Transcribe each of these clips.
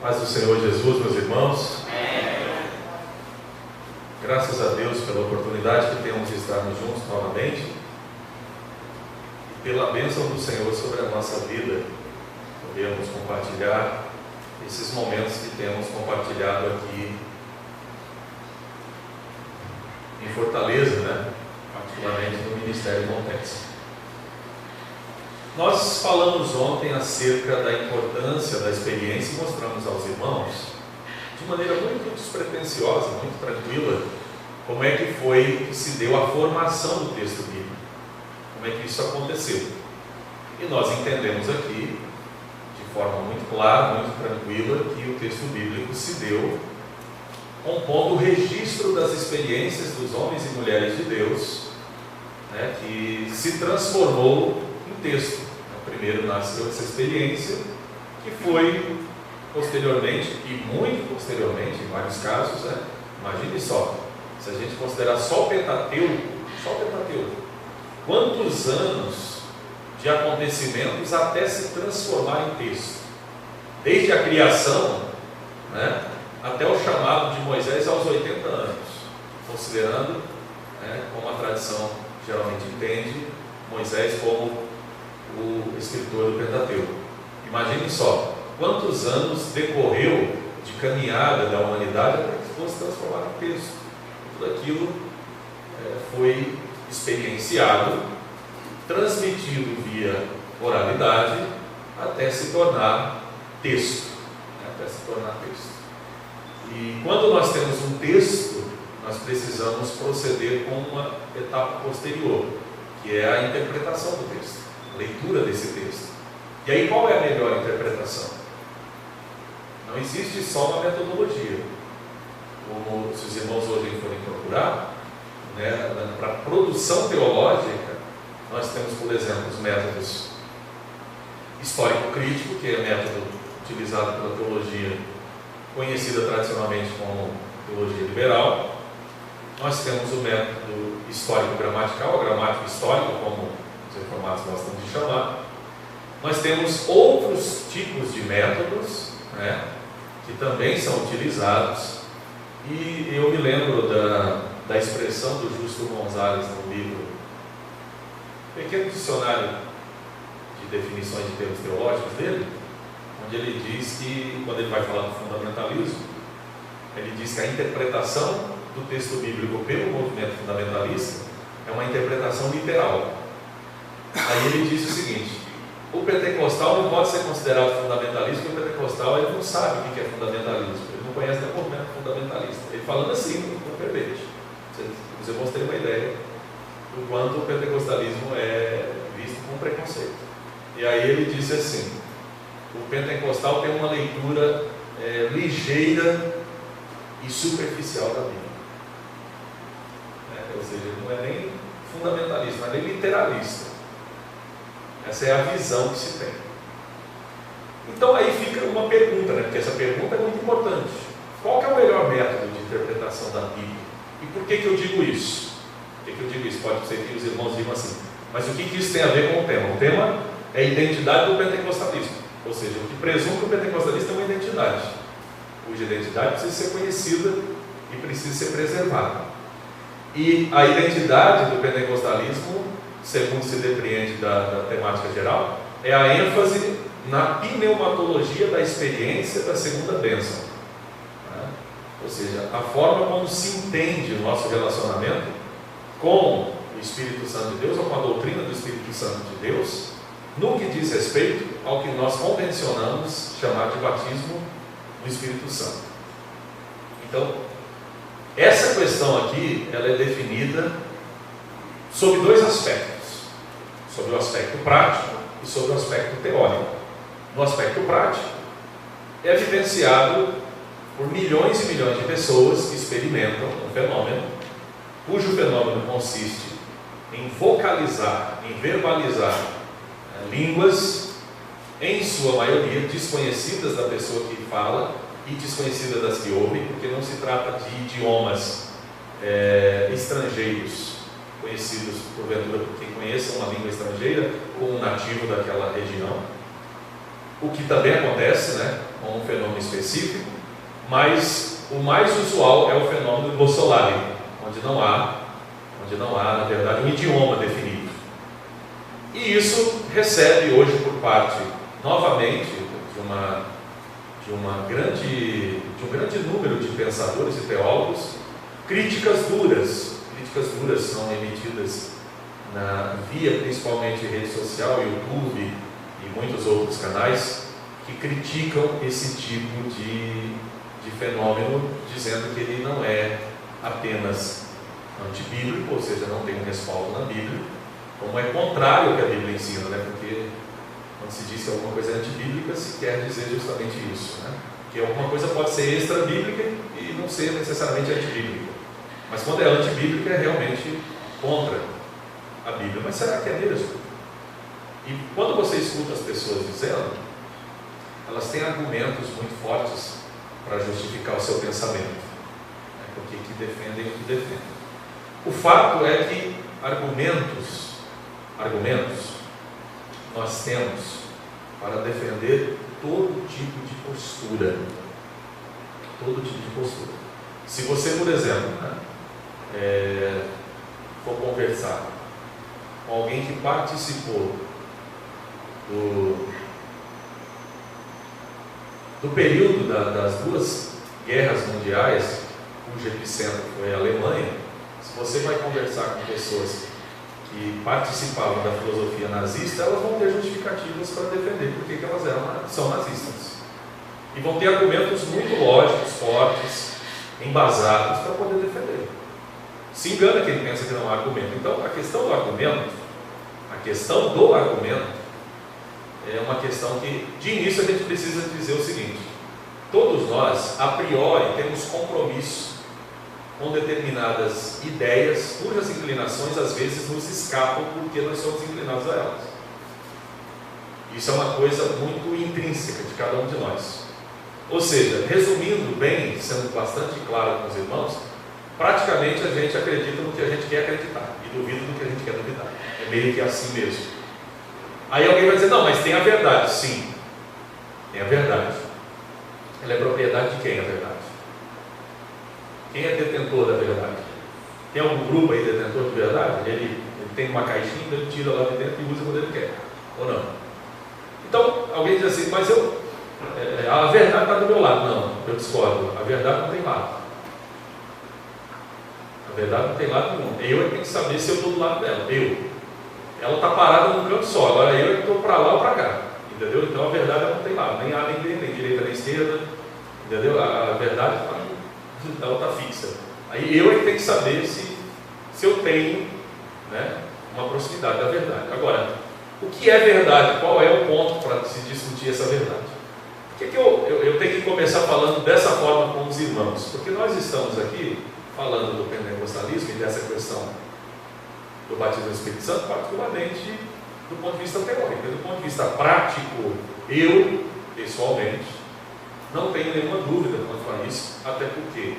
Paz do Senhor Jesus, meus irmãos. Graças a Deus pela oportunidade que temos de estarmos juntos novamente e pela bênção do Senhor sobre a nossa vida. Podemos compartilhar esses momentos que temos compartilhado aqui em Fortaleza, né? Particularmente no Ministério Montes. Nós falamos ontem acerca da importância da experiência e mostramos aos irmãos, de maneira muito despretensiosa, muito tranquila, como é que foi que se deu a formação do texto bíblico, como é que isso aconteceu. E nós entendemos aqui, de forma muito clara, muito tranquila, que o texto bíblico se deu compondo o registro das experiências dos homens e mulheres de Deus, né, que se transformou em texto. Primeiro nasceu essa experiência, que foi posteriormente, e muito posteriormente, em vários casos, né? Imagine só, se a gente considerar só o Pentateuco, quantos anos de acontecimentos até se transformar em texto, desde a criação, né, até o chamado de Moisés aos 80 anos, considerando, né, como a tradição geralmente entende, Moisés como o escritor do Pentateuco. Imagine só, quantos anos decorreu de caminhada da humanidade para que fosse transformado em texto. Tudo aquilo foi experienciado, transmitido via oralidade, até se tornar texto. E quando nós temos um texto, nós precisamos proceder com uma etapa posterior, que é a interpretação do texto, a leitura desse texto. E aí, qual é a melhor interpretação? Não existe só uma metodologia. Como se os irmãos hoje forem procurar, né, para a produção teológica, nós temos, por exemplo, os métodos histórico-crítico, que é o método utilizado pela teologia conhecida tradicionalmente como teologia liberal. Nós temos o método histórico-gramatical, a gramática histórica, como os reformados gostam de chamar. Nós temos outros tipos de métodos, né, que também são utilizados, e eu me lembro da expressão do Justo Gonzalez no livro Pequeno Dicionário de Definições de Termos Teológicos dele, onde ele diz que, quando ele vai falar do fundamentalismo, ele diz que a interpretação do texto bíblico pelo movimento fundamentalista é uma interpretação literal. Aí ele diz o seguinte: o pentecostal não pode ser considerado fundamentalista, porque o pentecostal ele não sabe o que é fundamentalismo, ele não conhece o movimento fundamentalista. Ele falando assim, no verbete. Os irmãos terem uma ideia do quanto o pentecostalismo é visto com preconceito. E aí ele disse assim: o pentecostal tem uma leitura ligeira e superficial da Bíblia. Ou seja, ele não é nem fundamentalista, mas nem literalista. Essa é a visão que se tem. Então aí fica uma pergunta, né? Porque essa pergunta é muito importante. Qual que é o melhor método de interpretação da Bíblia? E por que eu digo isso? Por que eu digo isso? Pode ser que os irmãos digam assim: mas o que isso tem a ver com o tema? O tema é a identidade do pentecostalismo. Ou seja, o que presume que o pentecostalista é uma identidade, cuja identidade precisa ser conhecida e precisa ser preservada. E a identidade do pentecostalismo, segundo se depreende da temática geral, é a ênfase na pneumatologia da experiência da segunda bênção, né? Ou seja, a forma como se entende o nosso relacionamento com o Espírito Santo de Deus, ou com a doutrina do Espírito Santo de Deus, no que diz respeito ao que nós convencionamos chamar de batismo do Espírito Santo. Então, essa questão aqui, ela é definida sob dois aspectos: sobre o aspecto prático e sobre o aspecto teórico. No aspecto prático, é vivenciado por milhões e milhões de pessoas que experimentam um fenômeno, cujo fenômeno consiste em vocalizar, em verbalizar línguas, em sua maioria desconhecidas da pessoa que fala e desconhecidas das que ouvem, porque não se trata de idiomas estrangeiros, conhecidos porventura por quem conheça uma língua estrangeira ou um nativo daquela região. O que também acontece, né, com um fenômeno específico, mas o mais usual é o fenômeno glossolare, onde não há, na verdade, um idioma definido. E isso recebe hoje por parte, novamente, de um grande número de pensadores e teólogos, críticas duras são emitidas via principalmente rede social, YouTube e muitos outros canais, que criticam esse tipo de fenômeno, dizendo que ele não é apenas antibíblico, ou seja, não tem um respaldo na Bíblia, como é contrário ao que a Bíblia ensina, né? Porque quando se diz que alguma coisa é antibíblica, se quer dizer justamente isso, né? Que alguma coisa pode ser extra-bíblica e não ser necessariamente antibíblica, mas quando é antibíblica é realmente contra a Bíblia. Mas será que é mesmo? E quando você escuta as pessoas dizendo, elas têm argumentos muito fortes para justificar o seu pensamento, né? Porque que defendem o que defendem. O fato é que argumentos nós temos para defender todo tipo de postura. Todo tipo de postura. Se você, por exemplo, for conversar com alguém que participou do período das duas guerras mundiais, cujo epicentro foi a Alemanha, se você vai conversar com pessoas que participavam da filosofia nazista, elas vão ter justificativas para defender porque que elas são nazistas. E vão ter argumentos muito lógicos, fortes, embasados para poder defender. Se engana quem pensa que não há argumento. Então, a questão do argumento é uma questão que, de início, a gente precisa dizer o seguinte: todos nós, a priori, temos compromisso com determinadas ideias, cujas inclinações às vezes nos escapam porque nós somos inclinados a elas. Isso é uma coisa muito intrínseca de cada um de nós. Ou seja, resumindo bem, sendo bastante claro com os irmãos, praticamente a gente acredita no que a gente quer acreditar e duvida do que a gente quer duvidar. É meio que assim mesmo. Aí alguém vai dizer, não, mas tem a verdade. Sim, tem a verdade. Ela é propriedade de quem, a verdade? Quem é detentor da verdade? Tem algum grupo aí detentor de verdade? Ele tem uma caixinha, ele tira lá de dentro e usa quando ele quer, ou não? Então, alguém diz assim, mas a verdade está do meu lado. Não, eu discordo. A verdade não tem lado. A verdade não tem lado nenhum. Eu tenho que saber se eu estou do lado dela. Ela está parada num canto só. Agora eu é que estou para lá ou para cá. Entendeu? Então a verdade não tem lado. Nem A nem B, nem direita nem esquerda. Entendeu? A verdade ela está fixa. Aí eu é que tenho que saber se eu tenho, né, uma proximidade da verdade. Agora, o que é verdade? Qual é o ponto para se discutir essa verdade? Por que eu tenho que começar falando dessa forma com os irmãos? Porque nós estamos aqui falando do pentecostalismo e dessa questão do batismo do Espírito Santo, particularmente do ponto de vista teórico. Do ponto de vista prático, eu, pessoalmente, não tenho nenhuma dúvida quanto a isso, até porque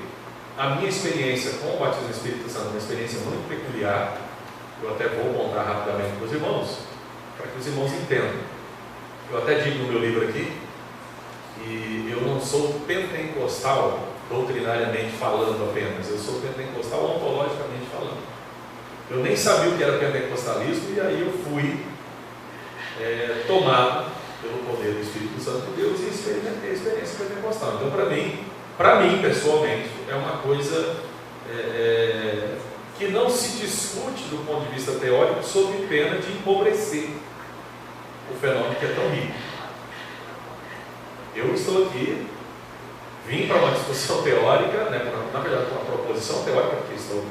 a minha experiência com o batismo do Espírito Santo é uma experiência muito peculiar. Eu até vou contar rapidamente para os irmãos, para que os irmãos entendam. Eu até digo no meu livro aqui que eu não sou pentecostal doutrinariamente falando apenas, eu sou pentecostal ontologicamente falando. Eu nem sabia o que era pentecostalismo e aí eu fui tomado pelo poder do Espírito Santo de Deus e experimentei a experiência pentecostal. Então, para mim pessoalmente, é uma coisa que não se discute do ponto de vista teórico, sob pena de empobrecer o fenômeno que é tão rico. Eu estou aqui, vim para uma discussão teórica, né, na verdade, para uma proposição teórica, porque estou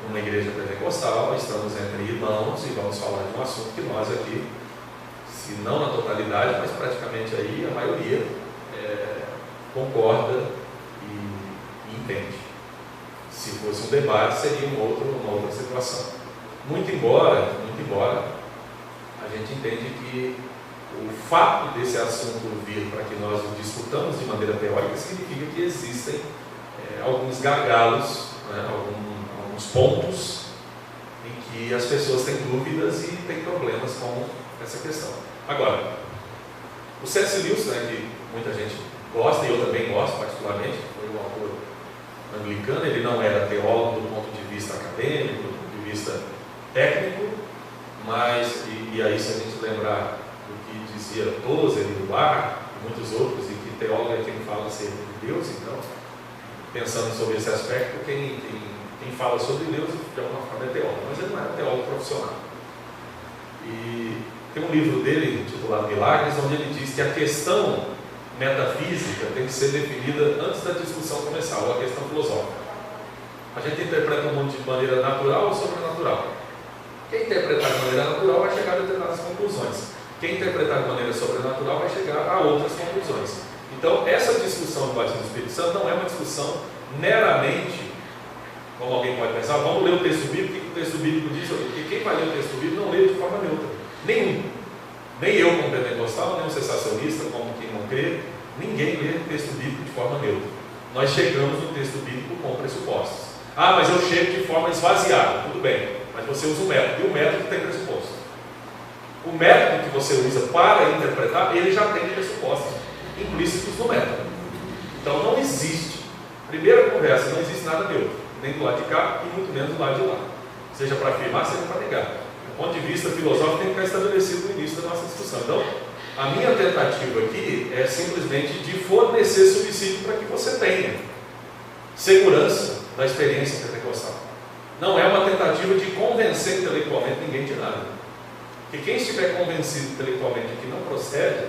numa igreja pentecostal, estamos entre irmãos e vamos falar de um assunto que nós aqui, se não na totalidade, mas praticamente aí a maioria concorda e entende. Se fosse um debate, seria uma outra situação. Muito embora a gente entende que o fato desse assunto vir para que nós o discutamos de maneira teórica significa que existem alguns gargalos, né, alguns pontos em que as pessoas têm dúvidas e têm problemas com essa questão. Agora, o C.S. Lewis, né, que muita gente gosta, e eu eu também gosto particularmente, foi um autor anglicano. Ele não era teólogo do ponto de vista acadêmico, do ponto de vista técnico, mas, e aí se a gente lembrar do que dizia Tozer e Duarte e muitos outros, e que teólogo é quem fala sempre de Deus, então, pensando sobre esse aspecto, quem fala sobre Deus de alguma forma é teólogo, mas ele não era teólogo profissional. E tem um livro dele intitulado Milagres, onde ele diz que a questão metafísica tem que ser definida antes da discussão começar, ou a questão filosófica. A gente interpreta o mundo de maneira natural ou sobrenatural. Quem interpretar de maneira natural vai chegar a determinadas conclusões. Quem interpretar de maneira sobrenatural vai chegar a outras conclusões. Então, essa discussão do batismo do Espírito Santo não é uma discussão meramente, como alguém pode pensar, vamos ler o texto bíblico, o que o texto bíblico diz, porque quem vai ler o texto bíblico não lê de forma neutra. Nenhum. Nem eu, como pentecostal, nem um sensacionista, como quem não crê, ninguém lê o texto bíblico de forma neutra. Nós chegamos no texto bíblico com pressupostos. Ah, mas eu chego de forma esvaziada. Tudo bem, mas você usa o método, e o método tem pressuposto. O método que você usa para interpretar, ele já tem pressupostos implícitos no método. Então não existe, primeira conversa, não existe nada neutro, nem do lado de cá e muito menos do lado de lá. Seja para afirmar, seja para negar. Do ponto de vista filosófico, tem que ficar estabelecido no início da nossa discussão. Então, a minha tentativa aqui é simplesmente de fornecer subsídio para que você tenha segurança da experiência pentecostal. Não é uma tentativa de convencer intelectualmente ninguém de nada. Porque quem estiver convencido intelectualmente que não procede,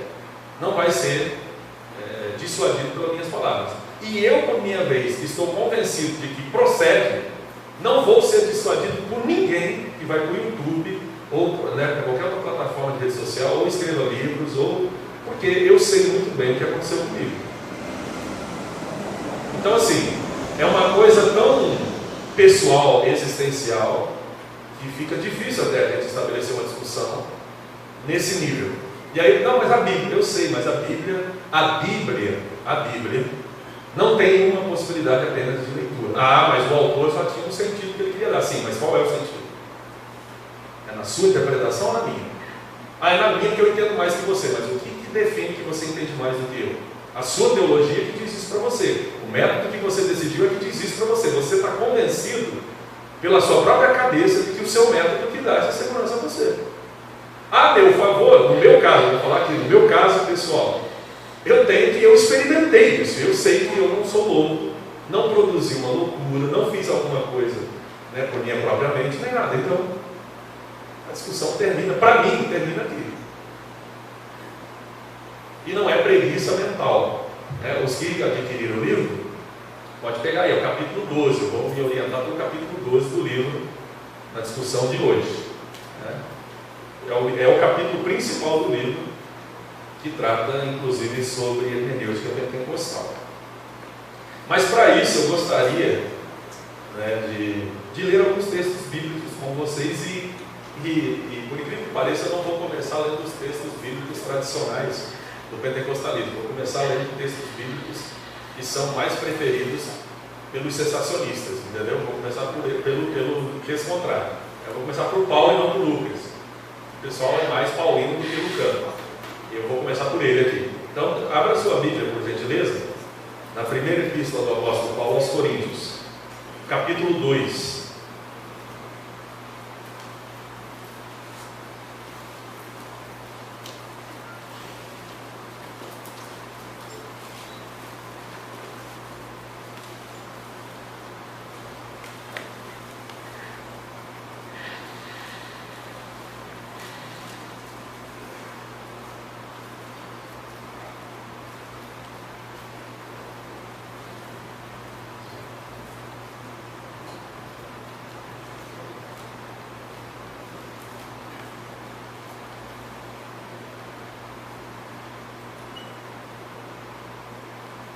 não vai ser dissuadido pelas minhas palavras. E eu, por minha vez, que estou convencido de que procede, não vou ser dissuadido por ninguém que vai para o YouTube ou para qualquer outra plataforma de rede social, ou escreva livros, ou porque eu sei muito bem o que aconteceu comigo. Então, assim, é uma coisa tão pessoal, existencial, que fica difícil até a gente estabelecer uma discussão nesse nível. E aí, não, mas a Bíblia, eu sei, mas a Bíblia não tem uma possibilidade apenas de leitura. Ah, mas o autor só tinha um sentido que ele queria dar. Sim, mas qual é o sentido? É na sua interpretação ou na minha? Ah, é na minha que eu entendo mais que você, mas o que define que você entende mais do que eu? A sua teologia que diz isso para você. O método que você decidiu é que diz isso para você. Você está convencido pela sua própria cabeça de que o seu método que dá essa segurança a você. A meu favor, no meu caso, vou falar aqui, no meu caso pessoal, eu experimentei isso, eu sei que eu não sou louco, não produzi uma loucura, não fiz alguma coisa por minha própria mente, nem nada. Então, a discussão termina, para mim, termina aqui. E não é preguiça mental. Os que adquiriram o livro, pode pegar aí, é o capítulo 12, eu vou me orientar pelo capítulo 12 do livro, na discussão de hoje. É o capítulo principal do livro, que trata inclusive sobre hermenêutica pentecostal. Mas para isso eu gostaria de ler alguns textos bíblicos com vocês e por incrível que pareça, eu não vou começar lendo os textos bíblicos tradicionais do pentecostalismo. Vou começar lendo textos bíblicos que são mais preferidos pelos sensacionistas, entendeu? Vou começar pelo contrário. Eu vou começar por Paulo e não por Lucas. O pessoal é mais paulino do que lucano. Eu vou começar por ele aqui. Então, abra sua Bíblia, por gentileza, na primeira epístola do apóstolo Paulo aos Coríntios, capítulo 2.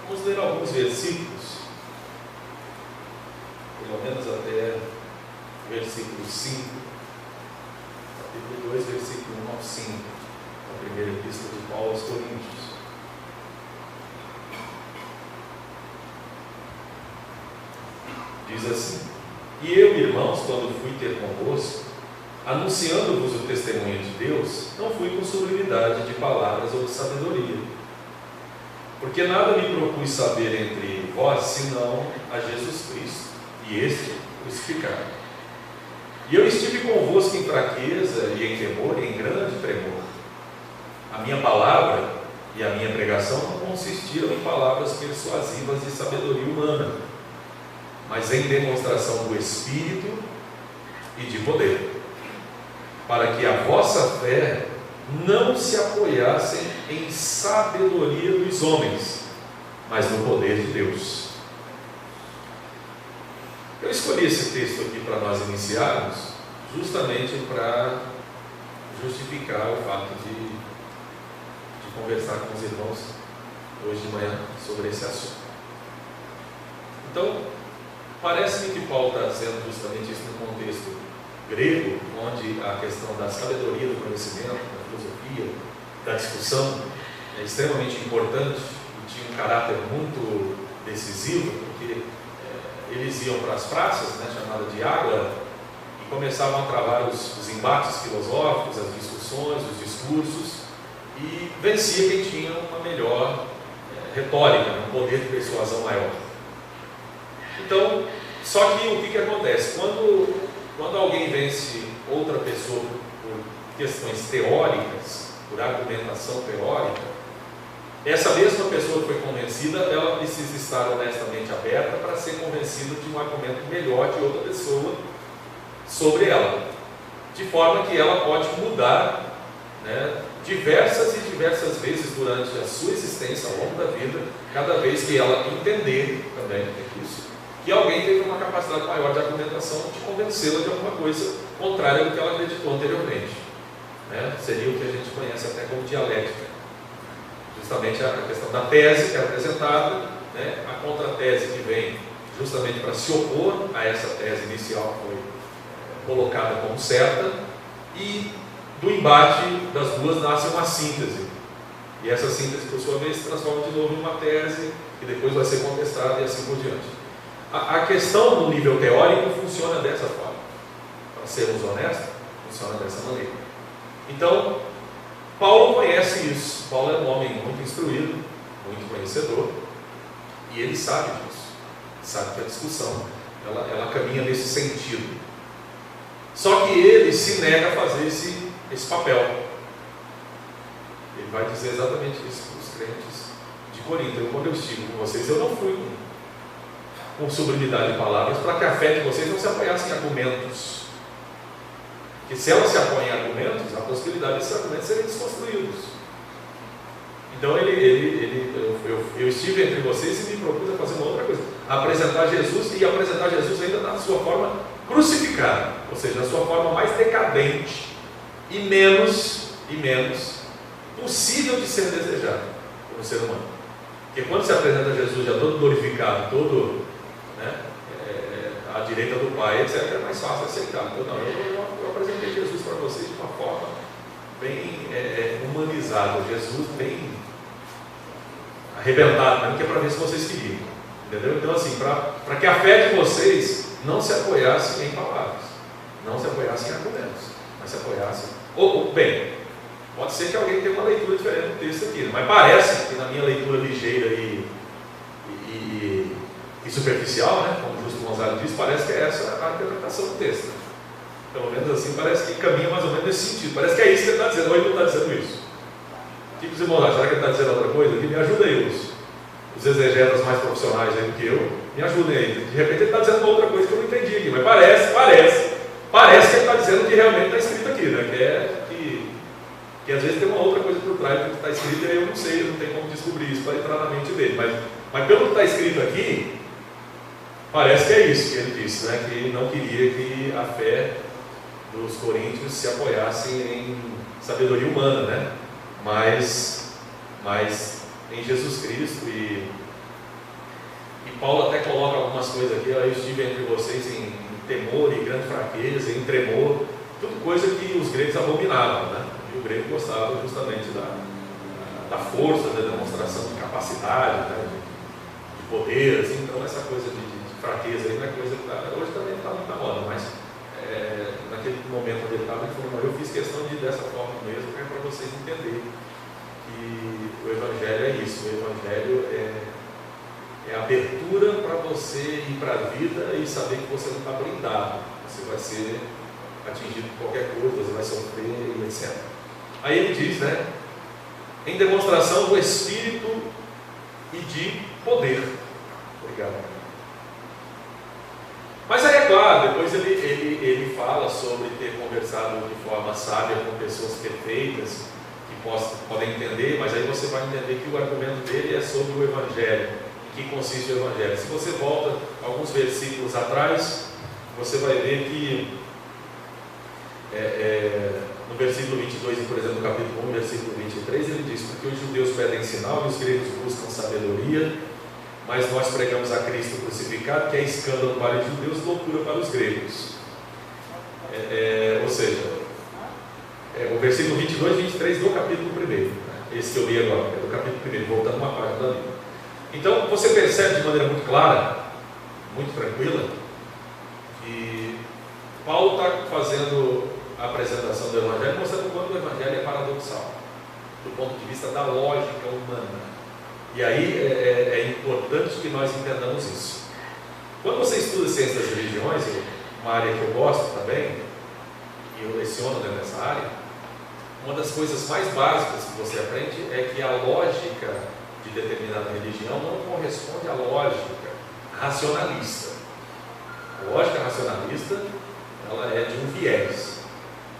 Vamos ler alguns versículos, pelo menos até o versículo 5, capítulo 2, versículo 1 ao 5, da primeira epístola de Paulo aos Coríntios. Diz assim: E eu, irmãos, quando fui ter convosco, anunciando-vos o testemunho de Deus, não fui com sublimidade de palavras ou de sabedoria, Porque nada me propus saber entre vós, senão a Jesus Cristo, e este crucificado. E eu estive convosco em fraqueza, e em temor, e em grande tremor. A minha palavra e a minha pregação não consistiram em palavras persuasivas de sabedoria humana, mas em demonstração do Espírito e de poder, para que a vossa fé não se apoiasse em sabedoria dos homens, mas no poder de Deus. Eu escolhi esse texto aqui para nós iniciarmos, justamente para justificar o fato de conversar com os irmãos hoje de manhã sobre esse assunto. Então, parece-me que Paulo está dizendo justamente isso no contexto grego, onde a questão da sabedoria, do conhecimento, da filosofia, da discussão é extremamente importante e tinha um caráter muito decisivo, porque eles iam para as praças, né, chamadas de ágora, e começavam a travar os embates filosóficos, as discussões, os discursos, e vencia quem tinha uma melhor retórica, um poder de persuasão maior. Então, só que o que acontece? Quando alguém vence outra pessoa por questões teóricas, por argumentação teórica, essa mesma pessoa que foi convencida, ela precisa estar honestamente aberta para ser convencida de um argumento melhor de outra pessoa sobre ela, de forma que ela pode mudar, né, diversas vezes durante a sua existência, ao longo da vida, cada vez que ela entender também isso, que alguém teve uma capacidade maior de argumentação de convencê-la de alguma coisa contrária do que ela acreditou anteriormente, né? Seria o que a gente conhece até como dialética, justamente a questão da tese que é apresentada, né? A contratese que vem justamente para se opor a essa tese inicial que foi colocada como certa, e do embate das duas nasce uma síntese, e essa síntese, por sua vez, se transforma de novo em uma tese que depois vai ser contestada e assim por diante. A questão no nível teórico funciona dessa forma, para sermos honestos, funciona dessa maneira. Então, Paulo conhece isso. Paulo é um homem muito instruído, muito conhecedor, e ele sabe disso, sabe que a discussão ela caminha nesse sentido. Só que ele se nega a fazer esse papel. Ele vai dizer exatamente isso para os crentes de Corinto. Quando eu estive com vocês, eu não fui com sublimidade de palavras para que a fé de vocês não se apoiasse em argumentos. Porque se ela se apoia em argumentos, a possibilidade desses argumentos serem desconstruídos. Então eu estive entre vocês e me propus a fazer uma outra coisa, apresentar Jesus, e apresentar Jesus ainda na sua forma crucificada, ou seja, na sua forma mais decadente e menos possível de ser desejado por um ser humano. Porque quando se apresenta Jesus já todo glorificado, todo, né, à direita do Pai, etc., é mais fácil aceitar. Então, não, eu apresentei Jesus para vocês de uma forma bem humanizada, Jesus bem arrebentado, mesmo que é para ver se vocês queriam. Entendeu? Então, assim, para que a fé de vocês não se apoiasse em palavras, não se apoiasse em argumentos, mas se apoiasse. Bem, pode ser que alguém tenha uma leitura diferente do texto aqui, mas parece que na minha leitura ligeira e superficial, né, como o Justo Gonzalo diz, parece que é essa a interpretação do texto. Pelo menos assim, parece que caminha mais ou menos nesse sentido. Parece que é isso que ele está dizendo, ou ele não está dizendo isso. Tipo, os irmãos, será que ele está dizendo outra coisa? Me ajuda aí, os exegetas mais profissionais aí do que eu, me ajudem aí. De repente ele está dizendo uma outra coisa que eu não entendi aqui, mas parece que ele está dizendo que realmente está escrito aqui, né? Que às vezes tem uma outra coisa por trás do que está escrito e eu não sei, não tem como descobrir isso para entrar na mente dele. Mas pelo que está escrito aqui, parece que é isso que ele disse, né? Que ele não queria que a fé dos coríntios se apoiasse em sabedoria humana, né? Mas em Jesus Cristo. E Paulo até coloca algumas coisas aqui: eu estive entre vocês em temor e grande fraqueza, em tremor, tudo coisa que os gregos abominavam, né? E o grego gostava justamente da força, da demonstração de capacidade, né? de poder, assim. Então essa coisa de fraqueza aí não é coisa que hoje também está muito na moda, mas naquele momento onde ele estava, ele falou: eu fiz questão de ir dessa forma mesmo, para vocês entenderem que o Evangelho é isso. O Evangelho é abertura para você ir para a vida e saber que você não está blindado. Você vai ser atingido por qualquer coisa, você vai sofrer e etc. Aí ele diz, né? Em demonstração do Espírito e de poder. Obrigado. Mas aí, é claro, depois ele fala sobre ter conversado de forma sábia com pessoas perfeitas, que podem entender, mas aí você vai entender que o argumento dele é sobre o Evangelho, em que consiste o Evangelho. Se você volta alguns versículos atrás, você vai ver que no versículo 22, por exemplo, no capítulo 1, versículo 23, ele diz: porque os judeus pedem sinal e os gregos buscam sabedoria, mas nós pregamos a Cristo crucificado, que é escândalo para os judeus, loucura para os gregos. Ou seja, o versículo 22 e 23 do capítulo 1, né? Esse que eu li agora, é do capítulo 1, voltando uma página da Bíblia. Então, você percebe de maneira muito clara, muito tranquila, que Paulo está fazendo a apresentação do Evangelho, mostrando quando o Evangelho é paradoxal, do ponto de vista da lógica humana. E aí é importante que nós entendamos isso. Quando você estuda ciências das religiões, uma área que eu gosto também, e eu leciono dentro dessa área, uma das coisas mais básicas que você aprende é que a lógica de determinada religião não corresponde à lógica racionalista. A lógica racionalista, ela é de um viés.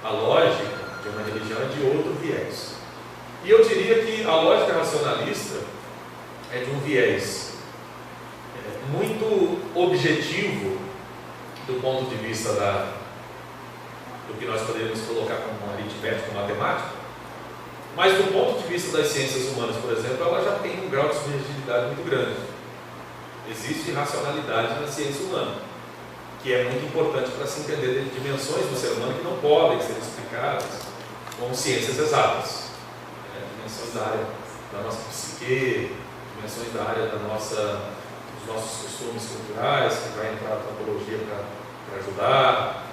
A lógica de uma religião é de outro viés. E eu diria que a lógica racionalista é de um viés muito objetivo do ponto de vista do que nós poderíamos colocar como aritmético, matemática, mas do ponto de vista das ciências humanas, por exemplo, ela já tem um grau de subjetividade muito grande. Existe racionalidade na ciência humana, que é muito importante para se entender dimensões do ser humano que não podem ser explicadas com ciências exatas, dimensões da área da nossa psique, dimensões da área dos nossos costumes culturais, que vai entrar a antropologia para ajudar,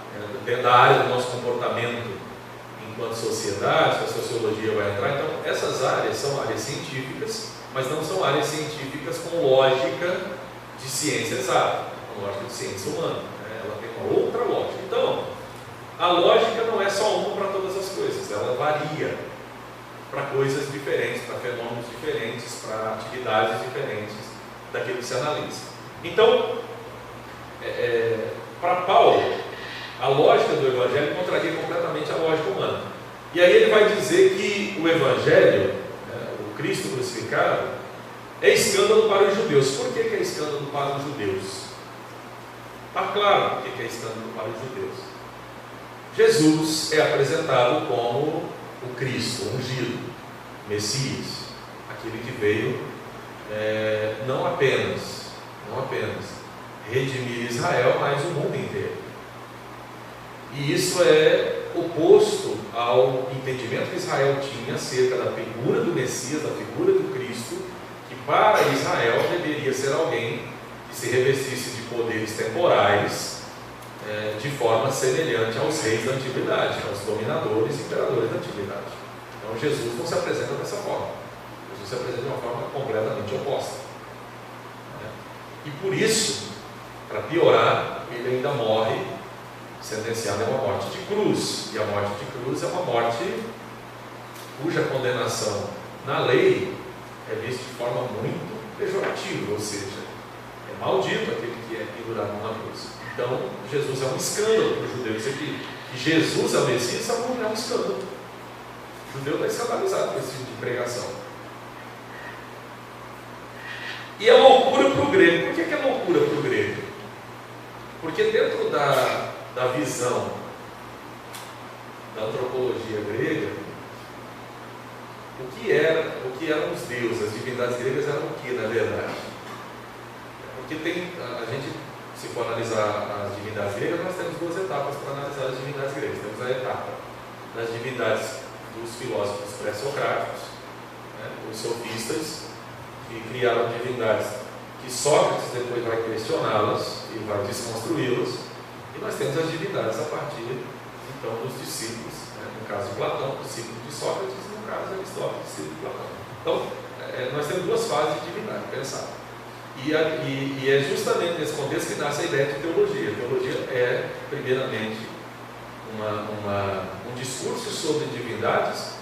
dentro da área do nosso comportamento enquanto sociedade, a sociologia vai entrar. Então, essas áreas são áreas científicas, mas não são áreas científicas com lógica de ciência exata, com lógica de ciência humana, né? Ela tem uma outra lógica. Então, a lógica não é só uma para todas as coisas, ela varia para coisas diferentes, para fenômenos diferentes, para atividades diferentes daquilo que se analisa. Então, para Paulo, a lógica do Evangelho contraria completamente a lógica humana. E aí ele vai dizer que o Evangelho, o Cristo crucificado, é escândalo para os judeus. Por que é escândalo para os judeus? Está claro por que é escândalo para os judeus. Jesus é apresentado como o Cristo, o ungido, Messias, aquele que veio não apenas redimir Israel, mas o mundo inteiro. E isso é oposto ao entendimento que Israel tinha acerca da figura do Messias, da figura do Cristo, que para Israel deveria ser alguém que se revestisse de poderes temporais, de forma semelhante aos reis da antiguidade, aos dominadores e imperadores da antiguidade. Então Jesus não se apresenta dessa forma. Jesus se apresenta de uma forma completamente oposta. E por isso, para piorar, ele ainda morre sentenciado a uma morte de cruz. E a morte de cruz é uma morte cuja condenação na lei é vista de forma muito pejorativa, ou seja, é maldito aquele que é pendurado numa cruz. Então, Jesus é um escândalo para o judeu. Dizer que Jesus é o Messias é um escândalo. O judeu está escandalizado com esse tipo de pregação. E é loucura para o grego. Por que é loucura para o grego? Porque dentro da visão da antropologia grega, o que eram os deuses, as divindades gregas eram o que, na verdade? Porque a gente, se for analisar as divindades gregas, nós temos duas etapas para analisar as divindades gregas. Temos a etapa das divindades dos filósofos pré-socráticos, os sofistas, que criaram divindades que Sócrates depois vai questioná-las e vai desconstruí-las. E nós temos as divindades a partir, então, dos discípulos, no caso de Platão, discípulos de Sócrates, no caso de Aristóteles e de Platão. Então, nós temos duas fases de divindade, pensar. E é justamente nesse contexto que nasce a ideia de teologia. A teologia é, primeiramente, um discurso sobre divindades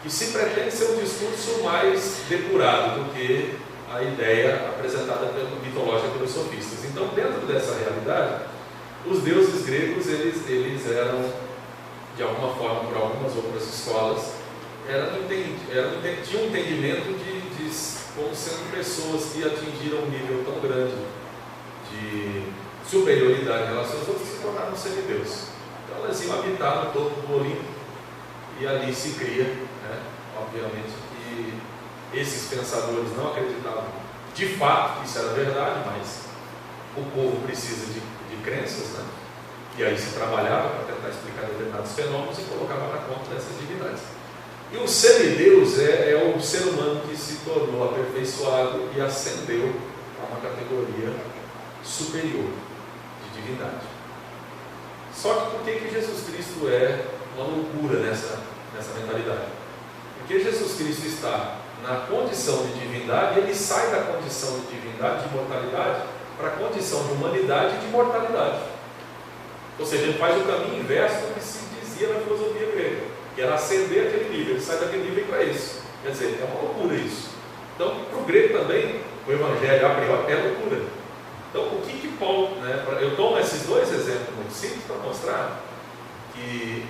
que se pretende ser um discurso mais depurado do que a ideia apresentada mitológica pelos sofistas. Então, dentro dessa realidade, os deuses gregos, eles eram, de alguma forma, por algumas outras escolas, tinham um entendimento de como sendo pessoas que atingiram um nível tão grande de superioridade em relação aos outros, se tornaram semideus. Então elas iam habitar no topo do Olimpo e ali se cria, né? Obviamente que esses pensadores não acreditavam de fato que isso era verdade, mas o povo precisa de crenças, né? E aí se trabalhava para tentar explicar determinados fenômenos e colocava na conta dessas divindades. E o semideus é o ser humano que se tornou aperfeiçoado e ascendeu a uma categoria superior de divindade. Só que por que Jesus Cristo é uma loucura nessa mentalidade? Porque Jesus Cristo está na condição de divindade e ele sai da condição de divindade, de mortalidade, para a condição de humanidade e de mortalidade. Ou seja, ele faz o caminho inverso do que se dizia na filosofia grega, que era ascender aquele nível. Ele sai daquele nível para isso. Quer dizer, é uma loucura isso. Então, para o grego também, o evangelho a priori é loucura. Então, o que Paulo, né, eu tomo esses dois exemplos muito simples para mostrar que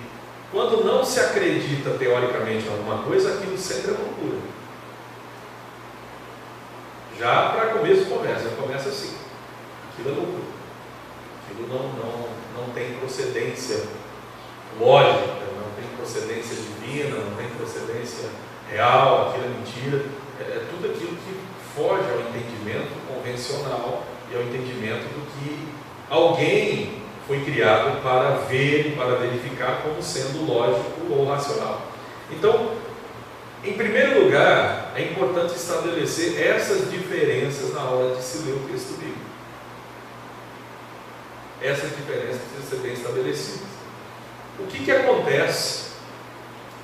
quando não se acredita teoricamente em alguma coisa, aquilo sempre é loucura. Já para começo de conversa, começa assim: aquilo é loucura, aquilo não tem procedência lógica, não tem procedência divina, não tem procedência real, aquilo é mentira. É tudo aquilo que foge ao entendimento convencional e ao entendimento do que alguém foi criado para ver, para verificar como sendo lógico ou racional. Então, em primeiro lugar, é importante estabelecer essas diferenças na hora de se ler o texto bíblico. Essas diferenças precisam ser bem estabelecidas. O que acontece?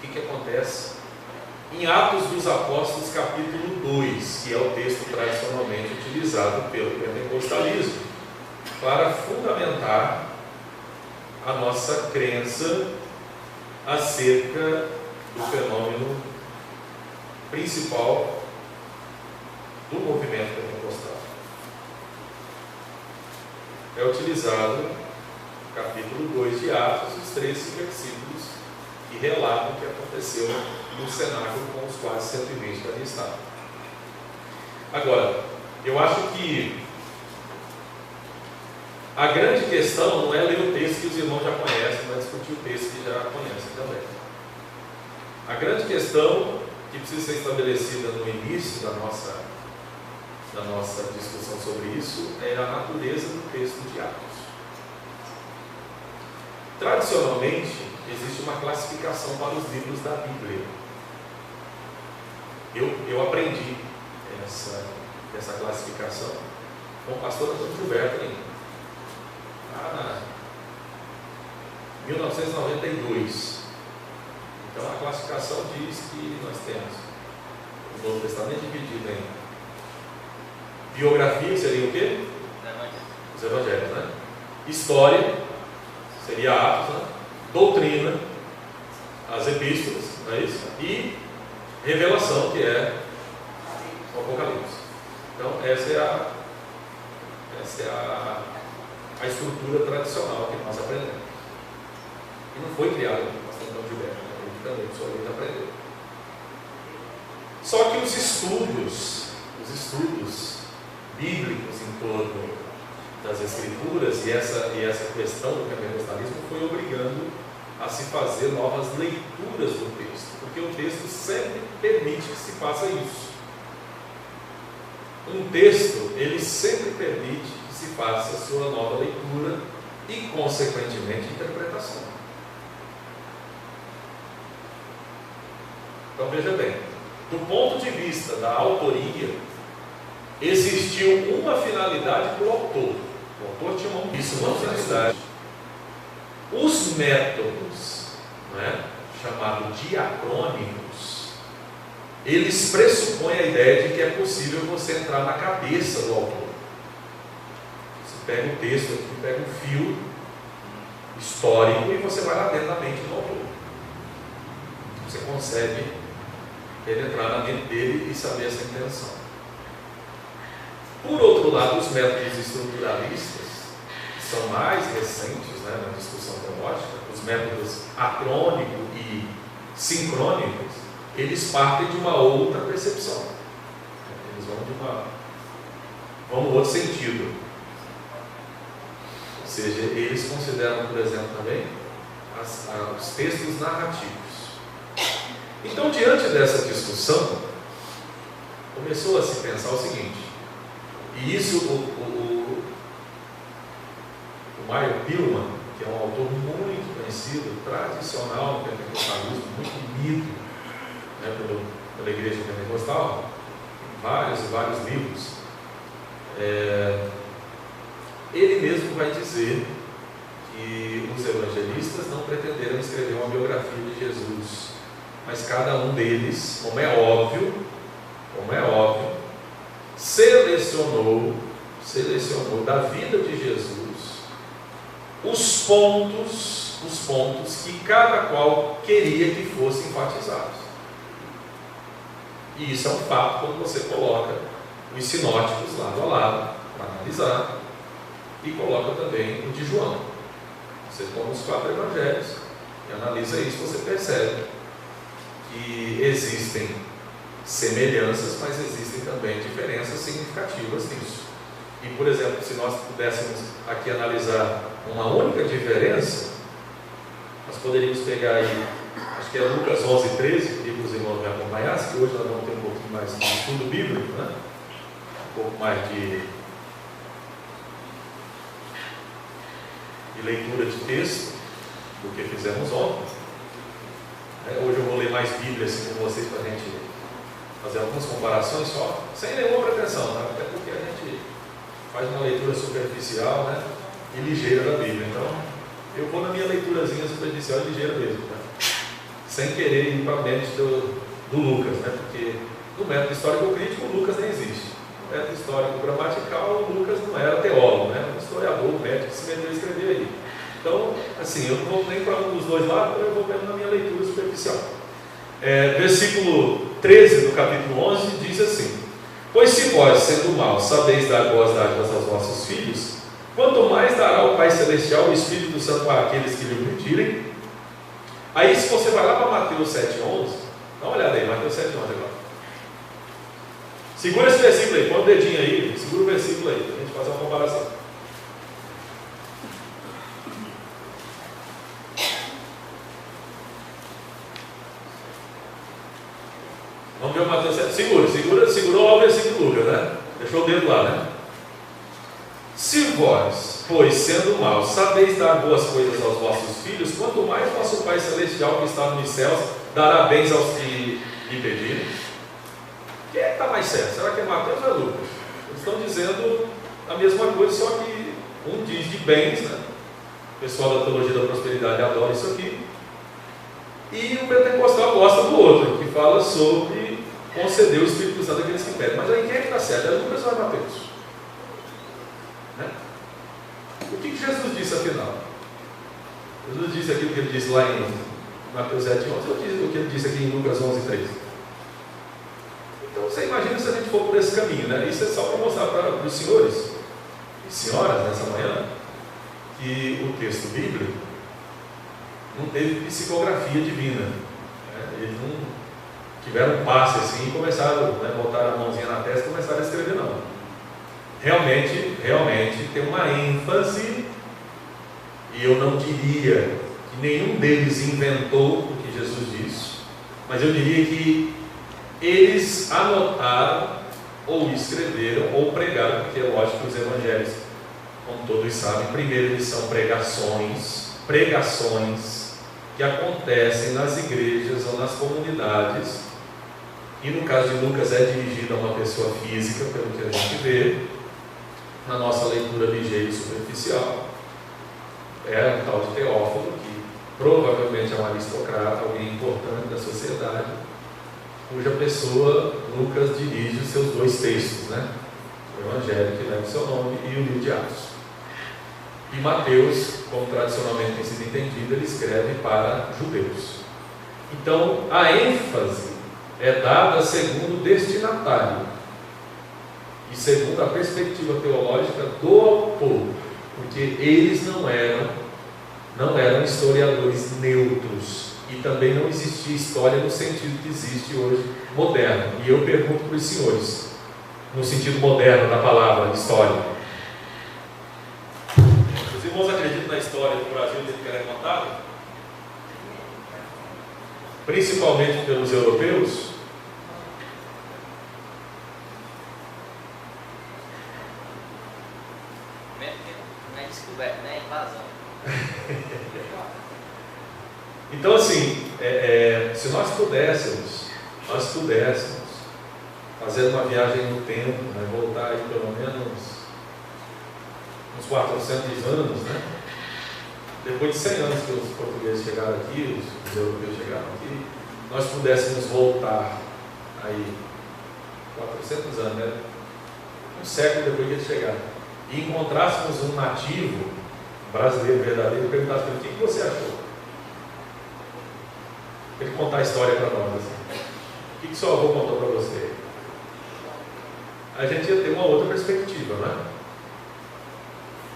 O que acontece em Atos dos Apóstolos, capítulo 2, que é o texto tradicionalmente utilizado pelo pentecostalismo para fundamentar a nossa crença acerca do fenômeno principal do movimento pentecostal. É utilizado no capítulo 2 de Atos, os 13 versículos que relatam o que aconteceu no cenáculo com os quase 120 que ali estavam. Agora, eu acho que a grande questão não é ler o texto que os irmãos já conhecem, mas discutir o texto que já conhecem também. A grande questão que precisa ser estabelecida no início da nossa discussão sobre isso é a natureza do texto de Atos. Tradicionalmente, existe uma classificação para os livros da Bíblia. Eu aprendi essa classificação com o pastor Antônio Gilberto lá em 1992. Então a classificação diz que nós temos o Novo Testamento dividido em biografia, que seria o quê? Os Evangelhos, né? História, seria Atos, né? Doutrina, as epístolas, não é isso? E revelação, que é o Apocalipse. Então essa é a estrutura tradicional que nós aprendemos. E não foi criada pelo pastor Antônio Gilberto, também só ele aprendeu. Só que os estudos bíblicos em torno das Escrituras e essa questão do pentecostalismo foi obrigando a se fazer novas leituras do texto, porque o texto sempre permite que se faça isso. Um texto, ele sempre permite que se faça a sua nova leitura e, consequentemente, interpretação. Então veja bem, do ponto de vista da autoria, existiu uma finalidade para o autor. O autor tinha uma finalidade. Os métodos, chamados diacrônicos, eles pressupõem a ideia de que é possível você entrar na cabeça do autor. Você pega o texto aqui, pega um fio histórico e você vai lá dentro da mente do autor. Você consegue penetrar na mente dele e saber essa intenção. Por outro lado, os métodos estruturalistas, que são mais recentes, né, na discussão teológica, os métodos acrônico e sincrônicos, eles partem de uma outra percepção. Eles vão no outro sentido. Ou seja, eles consideram, por exemplo, também os textos narrativos. Então, diante dessa discussão, começou a se pensar o seguinte, e isso o Meyer Pillman, que é um autor muito conhecido, tradicional no pentecostalismo, muito lido, né, pela igreja pentecostal, vários e vários livros, ele mesmo vai dizer que os evangelistas não pretenderam escrever uma biografia de Jesus, mas cada um deles, como é óbvio, selecionou da vida de Jesus os pontos que cada qual queria que fossem enfatizados. E isso é um fato quando você coloca os sinóticos lado a lado para analisar, e coloca também o de João. Você toma os 4 evangelhos e analisa isso, você percebe que existem semelhanças, mas existem também diferenças significativas nisso. E, por exemplo, se nós pudéssemos aqui analisar uma única diferença, nós poderíamos pegar aí, acho que é Lucas 11:13, que os irmãos me acompanhassem, que hoje nós vamos ter um pouquinho mais de estudo bíblico, né? Um pouco mais de leitura de texto do que fizemos ontem. Hoje eu vou ler mais Bíblia assim com vocês para a gente fazer algumas comparações só, sem nenhuma pretensão, né? Até porque a gente faz uma leitura superficial, né? E ligeira da Bíblia. Então, eu vou na minha leiturazinha superficial e ligeira mesmo, né? Sem querer ir para a mente do Lucas, né? Porque no método histórico-crítico o Lucas nem existe. No método histórico-gramatical o Lucas não era teólogo, né? Um historiador, um médico que se meteu a escrever aí. Então, assim, eu não vou nem para um dos dois lados, eu vou mesmo na minha leitura superficial. Versículo 13 do capítulo 11 diz assim: pois se vós, sendo maus, sabeis dar boas dádivas aos vossos filhos, quanto mais dará o Pai Celestial o Espírito Santo para aqueles que lhe pedirem. Aí, se você vai lá para Mateus 7:11, dá uma olhada aí, Mateus 7:11 agora. Segura esse versículo aí, põe o dedinho aí, segura o versículo aí, para a gente fazer uma comparação. Vamos ver o Mateus 7. Segurou o versículo Lucas, né? Deixou o dedo lá, né? Se vós, pois, sendo maus, sabeis dar boas coisas aos vossos filhos, quanto mais vosso Pai Celestial que está nos céus dará bens aos que lhe pedirem. Quem é que está mais certo? Será que é Mateus ou é Lucas? Eles estão dizendo a mesma coisa, só que um diz de bens, né? O pessoal da teologia da prosperidade adora isso aqui. E o pentecostal gosta do outro, que fala sobre conceder o Espírito Santo àqueles que pedem. Mas aí quem é que está certo? É Lucas ou é Mateus? Né? O que Jesus disse afinal? Jesus disse aquilo que ele disse lá em Mateus 7:11, ou disse o que ele disse aqui em Lucas 11:13. Então você imagina se a gente for por esse caminho, né? Isso é só para mostrar para os senhores e senhoras nessa manhã que o texto bíblico não teve psicografia divina, né? Eles não tiveram um passe assim e começaram, né, botaram a mãozinha na testa e começaram a escrever, não. Realmente tem uma ênfase, e eu não diria que nenhum deles inventou o que Jesus disse, mas eu diria que eles anotaram, ou escreveram, ou pregaram, porque é lógico que os evangelhos, como todos sabem, primeiro eles são pregações que acontecem nas igrejas ou nas comunidades, e no caso de Lucas é dirigido a uma pessoa física, pelo que a gente vê na nossa leitura ligeira e superficial. É um tal de Teófilo, que provavelmente é um aristocrata, alguém importante da sociedade, cuja pessoa Lucas dirige os seus 2 textos, né? O Evangelho que leva o seu nome e o livro de Atos. E Mateus, como tradicionalmente tem sido entendido, ele escreve para judeus. Então, a ênfase é dada segundo o destinatário e segundo a perspectiva teológica do autor, porque eles não eram historiadores neutros, e também não existia história no sentido que existe hoje, moderno. E eu pergunto para os senhores, no sentido moderno da palavra história: os irmãos acreditam na história do Brasil desde que ela é contada? Principalmente pelos europeus? Não é descoberta, não é invasão. Então, assim, se nós pudéssemos fazer uma viagem no tempo, né, voltar aí pelo menos uns 400 anos, né? Depois de 100 anos que os portugueses chegaram aqui, os europeus chegaram aqui, nós pudéssemos voltar aí 400 anos, né? Um século depois que eles chegaram, e encontrássemos um nativo brasileiro verdadeiro e perguntasse para ele: o que você achou? Ele contar a história para nós, assim. O que seu avô contou para você? A gente ia ter uma outra perspectiva, né?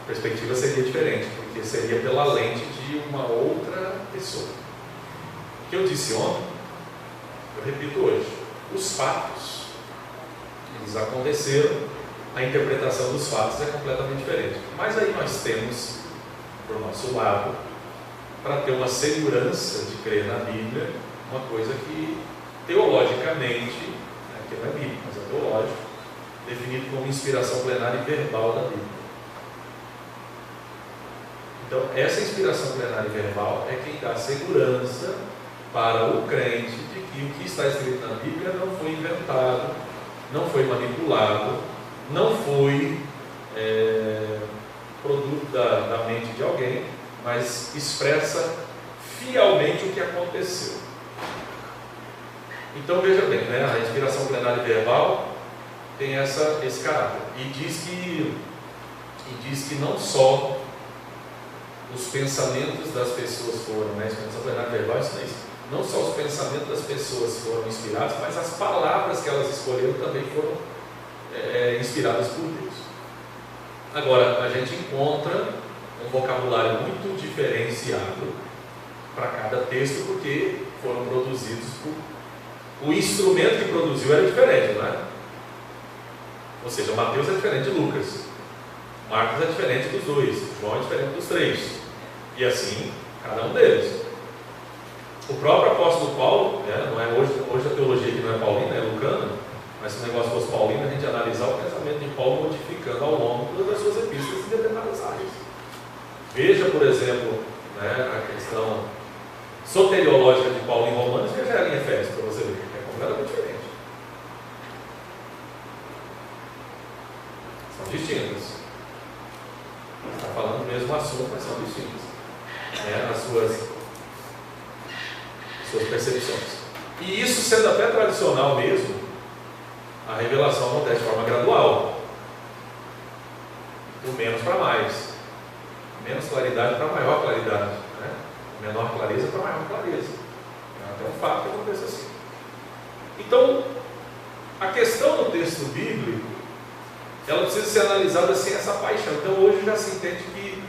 A perspectiva seria diferente, porque seria pela lente de uma outra pessoa. O que eu disse ontem, eu repito hoje: os fatos, eles aconteceram, a interpretação dos fatos é completamente diferente. Mas aí nós temos, do nosso lado, para ter uma segurança de crer na Bíblia, uma coisa que teologicamente, que não é bíblico, mas é teológico, definido como inspiração plenária e verbal da Bíblia. Então, essa inspiração plenária e verbal é quem dá segurança para o crente de que o que está escrito na Bíblia não foi inventado, não foi manipulado, não foi produto da mente de alguém, mas expressa fielmente o que aconteceu. Então veja bem, né? A inspiração plenária e verbal tem esse caráter, e diz que não só os pensamentos das pessoas foram, né? A inspiração plenária e verbal isso, não só os pensamentos das pessoas foram inspirados, mas as palavras que elas escolheram também foram inspiradas por Deus. Agora, a gente encontra um vocabulário muito diferenciado para cada texto, porque foram produzidos o instrumento que produziu era diferente, não é? Ou seja, Mateus é diferente de Lucas, Marcos é diferente dos 2, João é diferente dos 3, e assim, cada um deles. O próprio apóstolo Paulo, né, não é hoje a teologia aqui não é paulina, é lucana, mas se o negócio fosse paulino, a gente ia analisar o pensamento de Paulo modificando ao longo das suas epístolas em determinadas áreas. Veja, por exemplo, né, a questão soteriológica de Paulo em Romanos, veja ela em Efésios, para você ver, é completamente diferente. São distintas. Está falando do mesmo assunto, mas são distintas, né, as suas percepções. E isso sendo até tradicional mesmo, a revelação acontece de forma gradual, do menos para mais, menos claridade para maior claridade, né? Menor clareza para maior clareza. É até um fato que acontece assim. Então, a questão do texto bíblico, ela precisa ser analisada sem essa paixão. Então, hoje já se entende que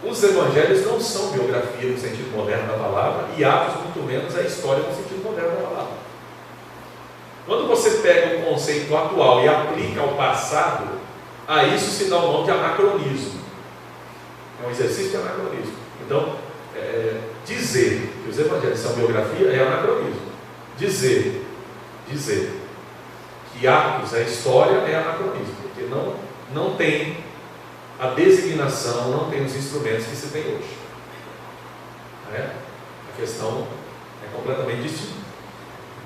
os evangelhos não são biografia no sentido moderno da palavra, e Atos muito menos é história no sentido moderno da palavra. Quando você pega um conceito atual e aplica ao passado, a isso se dá o nome de anacronismo. É um exercício de anacronismo. Então, dizer que os evangelhos são biografia é anacronismo. Dizer que Atos é história é anacronismo, porque não tem a designação, não tem os instrumentos que se tem hoje. A questão é completamente distinta.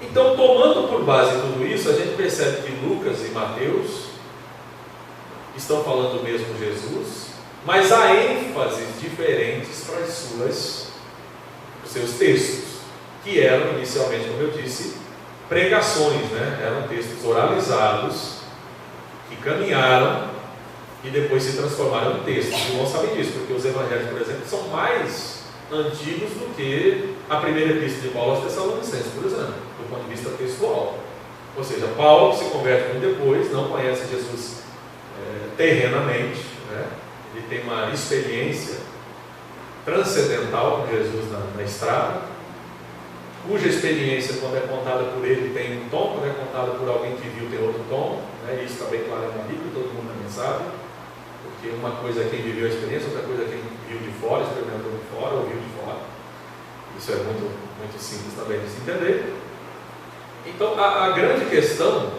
Então, tomando por base tudo isso, a gente percebe que Lucas e Mateus estão falando do mesmo Jesus, mas há ênfases diferentes para os seus textos, que eram inicialmente, como eu disse, pregações, né? Eram textos oralizados que caminharam e depois se transformaram em textos. Os irmãos sabem disso, porque os evangelhos, por exemplo, são mais antigos do que a primeira epístola de Paulo aos Tessalonicenses, por exemplo, do ponto de vista textual. Ou seja, Paulo, que se converte muito depois, não conhece Jesus terrenamente, né? Ele tem uma experiência transcendental com Jesus na estrada, cuja experiência, quando é contada por ele, tem um tom, quando é contada por alguém que viu, tem outro tom, né? Isso está bem claro na Bíblia, todo mundo também sabe, porque uma coisa é quem viveu a experiência, outra coisa é quem viu de fora, experimentou de fora, ouviu de fora. Isso é muito, muito simples também de se entender. Então, a grande questão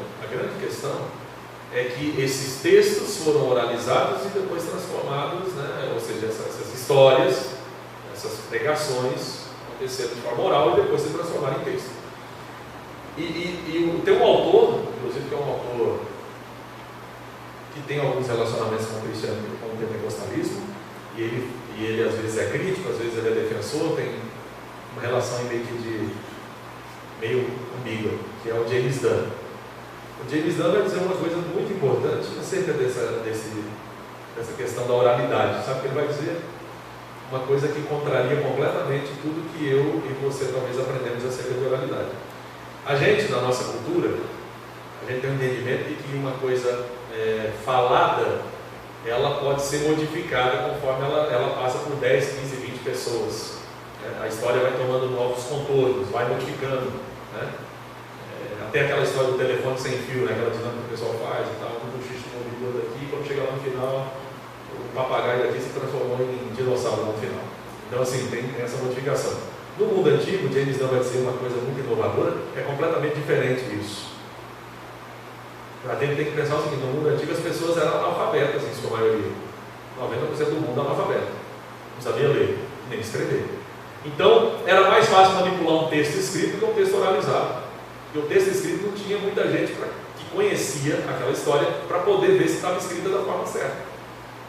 é que esses textos foram oralizados e depois transformados, né? Ou seja, essas histórias, essas pregações aconteceram de forma oral e depois se transformaram em texto. E tem um autor, inclusive que é um autor que tem alguns relacionamentos com o pentecostalismo, e ele às vezes é crítico, às vezes ele é defensor, tem uma relação meio ambígua, que é o James Dunn. O James Dunn vai dizer uma coisa muito importante acerca dessa questão da oralidade. Sabe o que ele vai dizer? Uma coisa que contraria completamente tudo que eu e você talvez aprendemos acerca de oralidade. A gente, na nossa cultura, a gente tem um entendimento de que uma coisa falada, ela pode ser modificada conforme ela passa por 10, 15, 20 pessoas. A história vai tomando novos contornos, vai modificando, né? Até aquela história do telefone sem fio, né? Aquela dinâmica que o pessoal faz e tal, um xixi movido daqui, quando chega lá no final, o papagaio daqui se transformou em dinossauro no final. Então, assim, tem essa modificação. No mundo antigo, James Dunn vai dizer uma coisa muito inovadora, é completamente diferente disso. A gente tem que pensar o seguinte: no mundo antigo as pessoas eram analfabetas, em sua maioria. 90% do mundo analfabeto, não sabia ler, nem escrever. Então, era mais fácil manipular um texto escrito do que um texto oralizado. Porque o texto escrito não tinha muita gente que conhecia aquela história para poder ver se estava escrita da forma certa.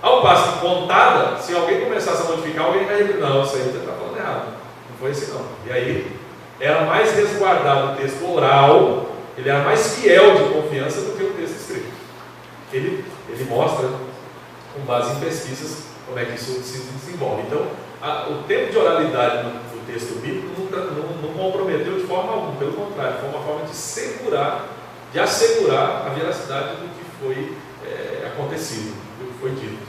Ao passo que contada, se alguém começasse a modificar, alguém vai dizer: não, isso aí você está falando errado. Não foi assim não. E aí, era mais resguardado o texto oral, ele era mais fiel de confiança do que o texto escrito. Ele mostra, com base em pesquisas, como é que isso se desenvolve. Então, o tempo de oralidade do texto bíblico não comprometeu de forma alguma, pelo contrário, foi uma forma de assegurar a veracidade do que foi acontecido, do que foi dito.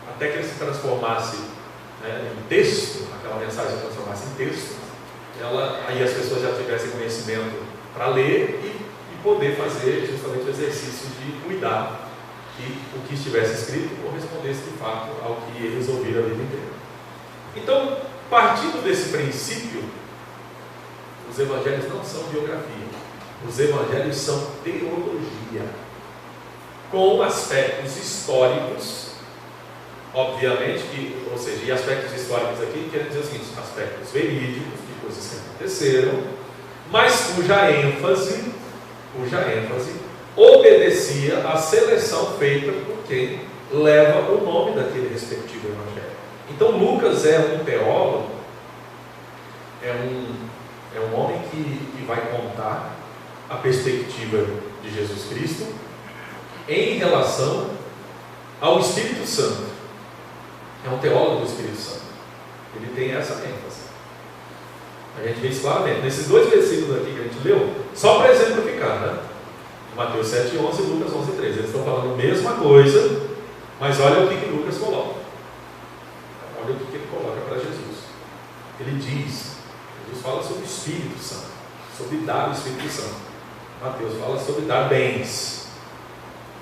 Até que ele se transformasse em texto, aquela mensagem se transformasse em texto, aí as pessoas já tivessem conhecimento para ler e poder fazer justamente o exercício de cuidar que o que estivesse escrito correspondesse de fato ao que eles ouviram a vida inteira. Então, partindo desse princípio, os evangelhos não são biografia, os evangelhos são teologia, com aspectos históricos, obviamente, ou seja, e aspectos históricos aqui quer dizer o seguinte: aspectos verídicos, de coisas que aconteceram, mas cuja ênfase obedecia à seleção feita por quem leva o nome daquele respectivo evangelho. Então, Lucas é um teólogo, é um homem que vai contar a perspectiva de Jesus Cristo em relação ao Espírito Santo. É um teólogo do Espírito Santo. Ele tem essa ênfase. A gente vê isso claramente. Nesses dois versículos aqui que a gente leu, só para exemplificar, né? Mateus 7:11 e Lucas 11:13. Eles estão falando a mesma coisa, mas olha o que Lucas coloca. Olha o que ele coloca para Jesus. Ele diz, Jesus fala sobre o Espírito Santo, sobre dar o Espírito Santo. Mateus fala sobre dar bens,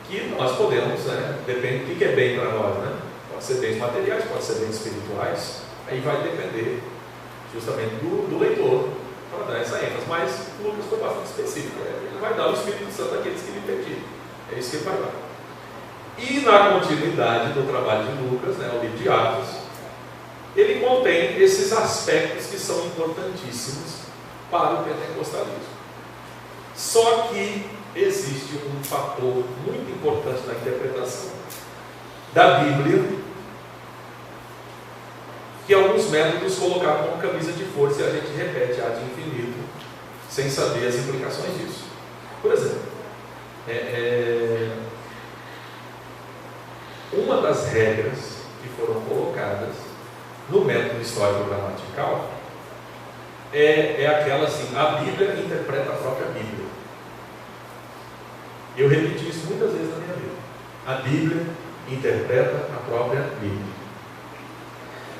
que nós podemos, depende do que é bem para nós, né? Pode ser bens materiais, pode ser bens espirituais, aí vai depender justamente do leitor para dar essa ênfase. Mas Lucas foi bastante específico, ele vai dar o Espírito Santo àqueles que lhe pedirem, é isso que ele vai dar. E na continuidade do trabalho de Lucas, o livro de Atos, ele contém esses aspectos que são importantíssimos para o pentecostalismo. Só que existe um fator muito importante na interpretação da Bíblia, que alguns métodos colocaram como camisa de força, e a gente repete ad infinito, sem saber as implicações disso. Por exemplo, uma das regras que foram colocadas no método histórico-gramatical é aquela assim: a Bíblia interpreta a própria Bíblia. Eu repeti isso muitas vezes na minha vida. A Bíblia interpreta a própria Bíblia.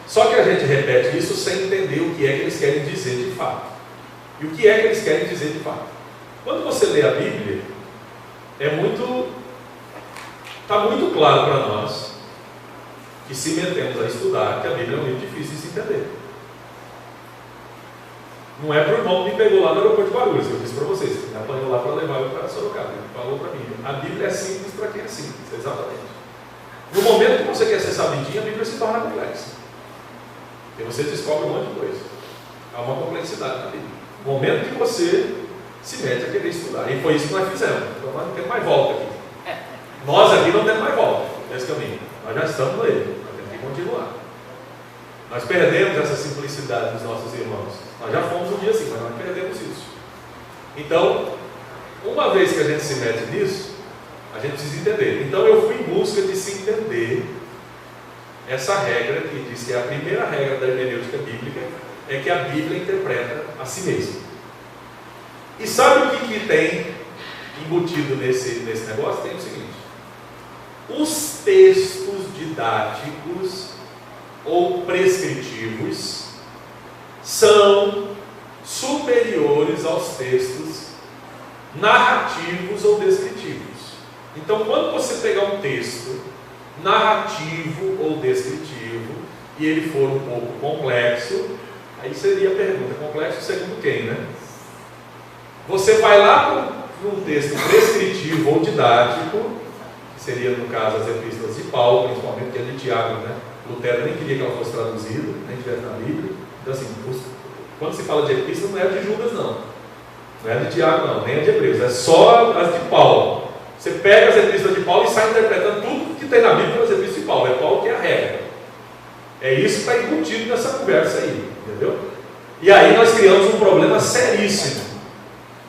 Só que a gente repete isso sem entender o que é que eles querem dizer de fato. E o que é que eles querem dizer de fato? Quando você lê a Bíblia, está muito claro para nós que, se metemos a estudar, que a Bíblia é um livro difícil de se entender. Não é para o irmão que me pegou lá no aeroporto de Guarulhos, que eu disse para vocês, que me apanhou lá para levar eu para Sorocaba. Ele falou para mim: a Bíblia é simples para quem é simples, exatamente. No momento que você quer ser sabidinho, a Bíblia se torna complexa. E você descobre um monte de coisa. Há uma complexidade na Bíblia. No momento que você se mete a querer estudar. E foi isso que nós fizemos. Então nós não temos mais volta aqui. Nós aqui não temos mais volta nesse caminho. Nós já estamos nele. Nós temos que continuar. Nós perdemos essa simplicidade dos nossos irmãos. Nós já fomos um dia assim, mas nós perdemos isso. Então, uma vez que a gente se mete nisso, a gente precisa entender. Então eu fui em busca de se entender essa regra que diz que a primeira regra da hermenêutica bíblica é que a Bíblia interpreta a si mesma. E sabe o que tem embutido nesse negócio? Tem o seguinte: os textos didáticos ou prescritivos são superiores aos textos narrativos ou descritivos. Então, quando você pegar um texto narrativo ou descritivo e ele for um pouco complexo, aí seria a pergunta: complexo segundo quem, né? Você vai lá para um texto prescritivo ou didático, que seria, no caso, as epístolas de Paulo, principalmente, que é de Tiago, né? Lutero nem queria que ela fosse traduzida, nem tivesse na Bíblia. Então, assim, quando se fala de epístola, não é de Judas, não. Não é de Tiago, não, nem é de Hebreus, é só as de Paulo. Você pega as epístolas de Paulo e sai interpretando tudo que tem na Bíblia pelas epístolas de Paulo. É Paulo que é a regra. É isso que está embutido nessa conversa aí, entendeu? E aí nós criamos um problema seríssimo.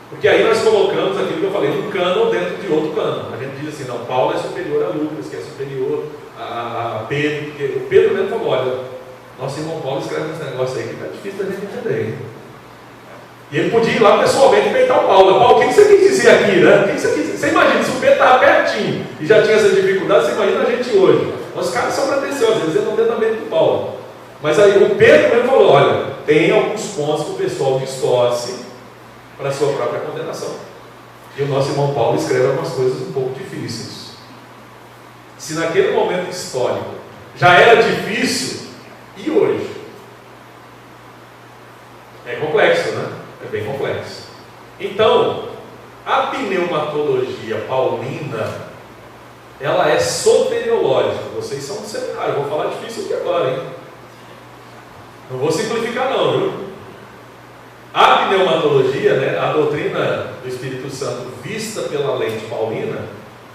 Porque aí nós colocamos aquilo que eu falei, um cânon dentro de outro cânon. A gente diz assim: não, Paulo é superior a Lucas, que é superior a Pedro. Porque o Pedro mesmo falou: olha, nosso irmão Paulo escreve uns negócios aí que está difícil da gente entender, hein? E ele podia ir lá pessoalmente e peitar o Paulo. Paulo, o que você quis dizer aqui, né? O que você quis dizer? Você imagina, se o Pedro estava pertinho e já tinha essa dificuldade, você imagina a gente hoje. Os caras são pretensiosos, eles entram dentro da mente do Paulo. Mas aí o Pedro mesmo falou: olha, tem alguns pontos que o pessoal distorce para a sua própria condenação. E o nosso irmão Paulo escreve algumas coisas um pouco difíceis. Se naquele momento histórico já era difícil, e hoje? É complexo, né? É bem complexo. Então, a pneumatologia paulina, ela é soteriológica. Vocês são do seminário, eu vou falar difícil aqui agora, hein? Não vou simplificar não, viu? A pneumatologia, né, a doutrina do Espírito Santo vista pela lente paulina,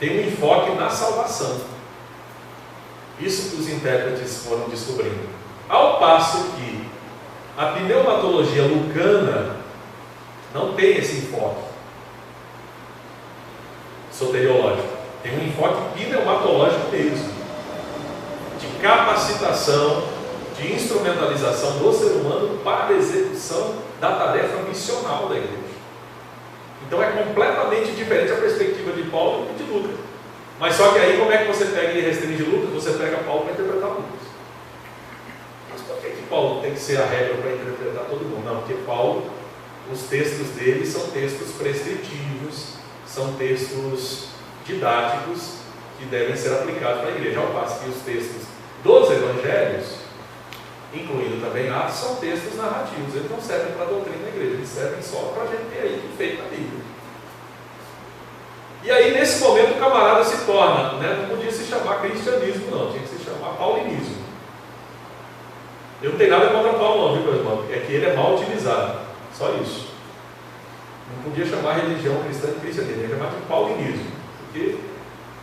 tem um enfoque na salvação. Isso que os intérpretes foram descobrindo. Ao passo que a pneumatologia lucana não tem esse enfoque soteriológico. Tem um enfoque pneumatológico mesmo, de capacitação, de instrumentalização do ser humano para a execução da tarefa missional da igreja. Então é completamente diferente a perspectiva de Paulo e de Lucas. Mas só que aí, como é que você pega e restringe Lucas? Você pega Paulo para interpretar Lucas. Mas por que Paulo tem que ser a regra para interpretar todo mundo? Não, porque Paulo, os textos dele são textos prescritivos, são textos didáticos que devem ser aplicados para a igreja. Ao passo que os textos dos evangelhos, incluindo também Atos, são textos narrativos. Eles não servem para a doutrina da igreja, eles servem só para a gente ter aí feito na Bíblia. E aí, nesse momento, o camarada se torna, né, não podia se chamar cristianismo, não, tinha que se chamar paulinismo. Eu não tenho nada contra Paulo, não, viu, meu irmão? É que ele é mal utilizado, só isso. Não podia chamar a religião cristã de cristianismo, ia chamar de paulinismo, porque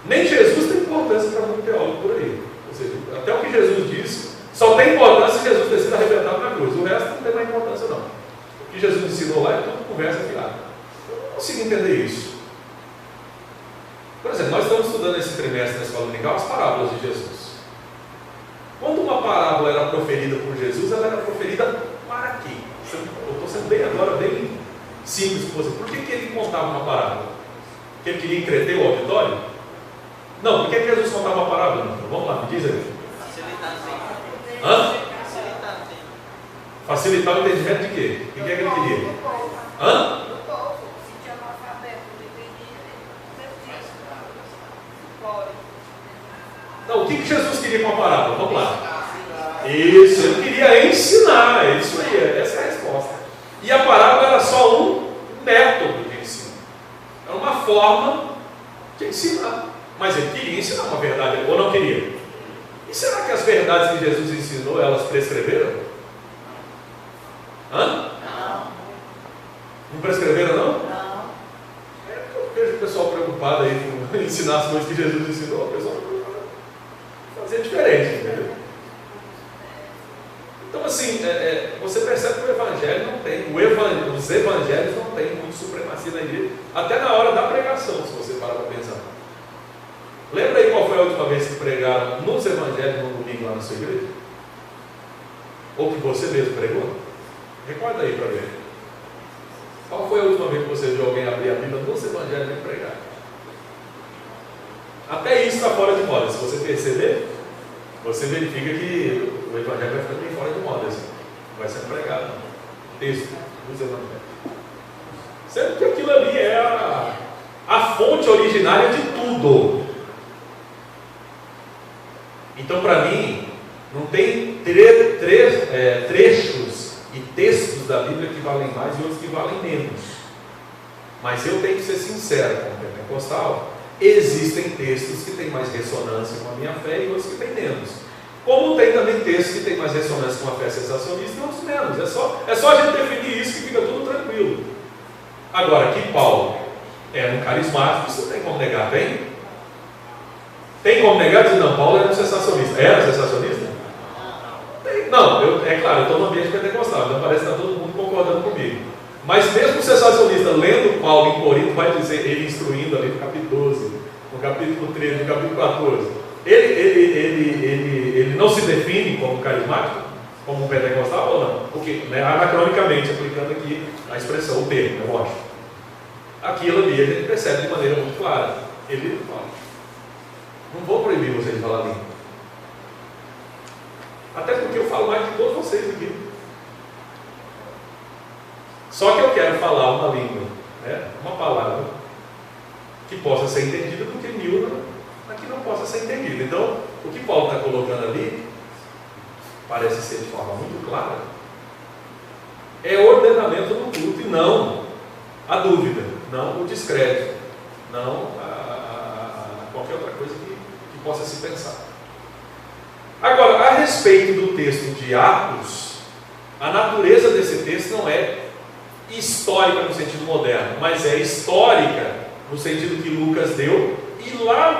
nem Jesus tem importância para muito teólogo por aí. Ou seja, até o que Jesus disse só tem importância se Jesus ter sido arrebentado na cruz. O resto não tem mais importância, não. O que Jesus ensinou lá é tudo conversa fiada. Eu não consigo entender isso. Por exemplo, nós estamos estudando esse trimestre na escola dominical as parábolas de Jesus. Quando uma parábola era proferida por Jesus, ela era proferida para quê? Eu estou sendo bem agora, bem simples com você. Por que ele contava uma parábola? Porque ele queria entreter o auditório? Não, por que Jesus contava uma parábola? Vamos lá, me diz aí. Facilitar o entendimento. Hã? Facilitar o entendimento. Facilitar o entendimento de quê? O que é que ele queria? Hã? Não, o que Jesus queria com a parábola? Vamos lá. Isso, ele queria ensinar, é isso aí, essa é a resposta. E a parábola era só um método de ensino. Era uma forma de ensinar. Mas ele queria ensinar uma verdade, ou não queria? E será que as verdades que Jesus ensinou, elas prescreveram? Hã? Não. Não prescreveram, não? Não. É porque eu vejo o pessoal preocupado aí com ensinar as coisas que Jesus ensinou, o pessoal fazer diferente, entendeu? Então assim, você percebe que o Evangelho não tem, os Evangelhos não têm muito supremacia na igreja, até na hora da pregação, se você parar para pensar. Lembra aí qual foi a última vez que pregaram nos Evangelhos no domingo lá na sua igreja? Ou que você mesmo pregou? Recorda aí para ver. Qual foi a última vez que você viu alguém abrir a Bíblia nos Evangelhos e pregar? Até isso está fora de moda. Se você perceber, você verifica que o Evangelho vai ficando bem fora de moda. Assim. Vai sendo pregado. Texto dos Evangelhos. Sendo que aquilo ali é a fonte originária de tudo. Então, para mim, não tem trechos e textos da Bíblia que valem mais e outros que valem menos. Mas eu tenho que ser sincero com o pentecostal. Existem textos que têm mais ressonância com a minha fé e outros que têm menos. Como tem também textos que têm mais ressonância com a fé sensacionista e outros menos. É só a gente definir isso que fica tudo tranquilo. Agora, que Paulo era um carismático, isso não tem como negar, tem? Tem como negar? Dizer, não, Paulo era um sensacionista. Era sensacionista? Não, é claro, eu estou no ambiente pentecostal, então parece que está todo mundo concordando comigo. Mas mesmo o sensacionista, lendo Paulo em Corinto, vai dizer, ele instruindo ali no capítulo 12, no capítulo 13, no capítulo 14, ele não se define como carismático, como um pentecostal ou não? Porque, anacronicamente, aplicando aqui a expressão, o termo, eu acho. Aquilo ali a gente percebe de maneira muito clara. Ele fala, não vou proibir você de falar língua. Até porque eu falo mais de todos vocês aqui. Só que eu quero falar uma língua, uma palavra que possa ser entendida, porque mil aqui não possa ser entendida. Então, o que Paulo está colocando ali, parece ser de forma muito clara, é o ordenamento do culto e não a dúvida, não o descrédito, não qualquer outra coisa que possa se pensar. Agora, a respeito do texto de Atos, a natureza desse texto não é histórica no sentido moderno, mas é histórica no sentido que Lucas deu, e lá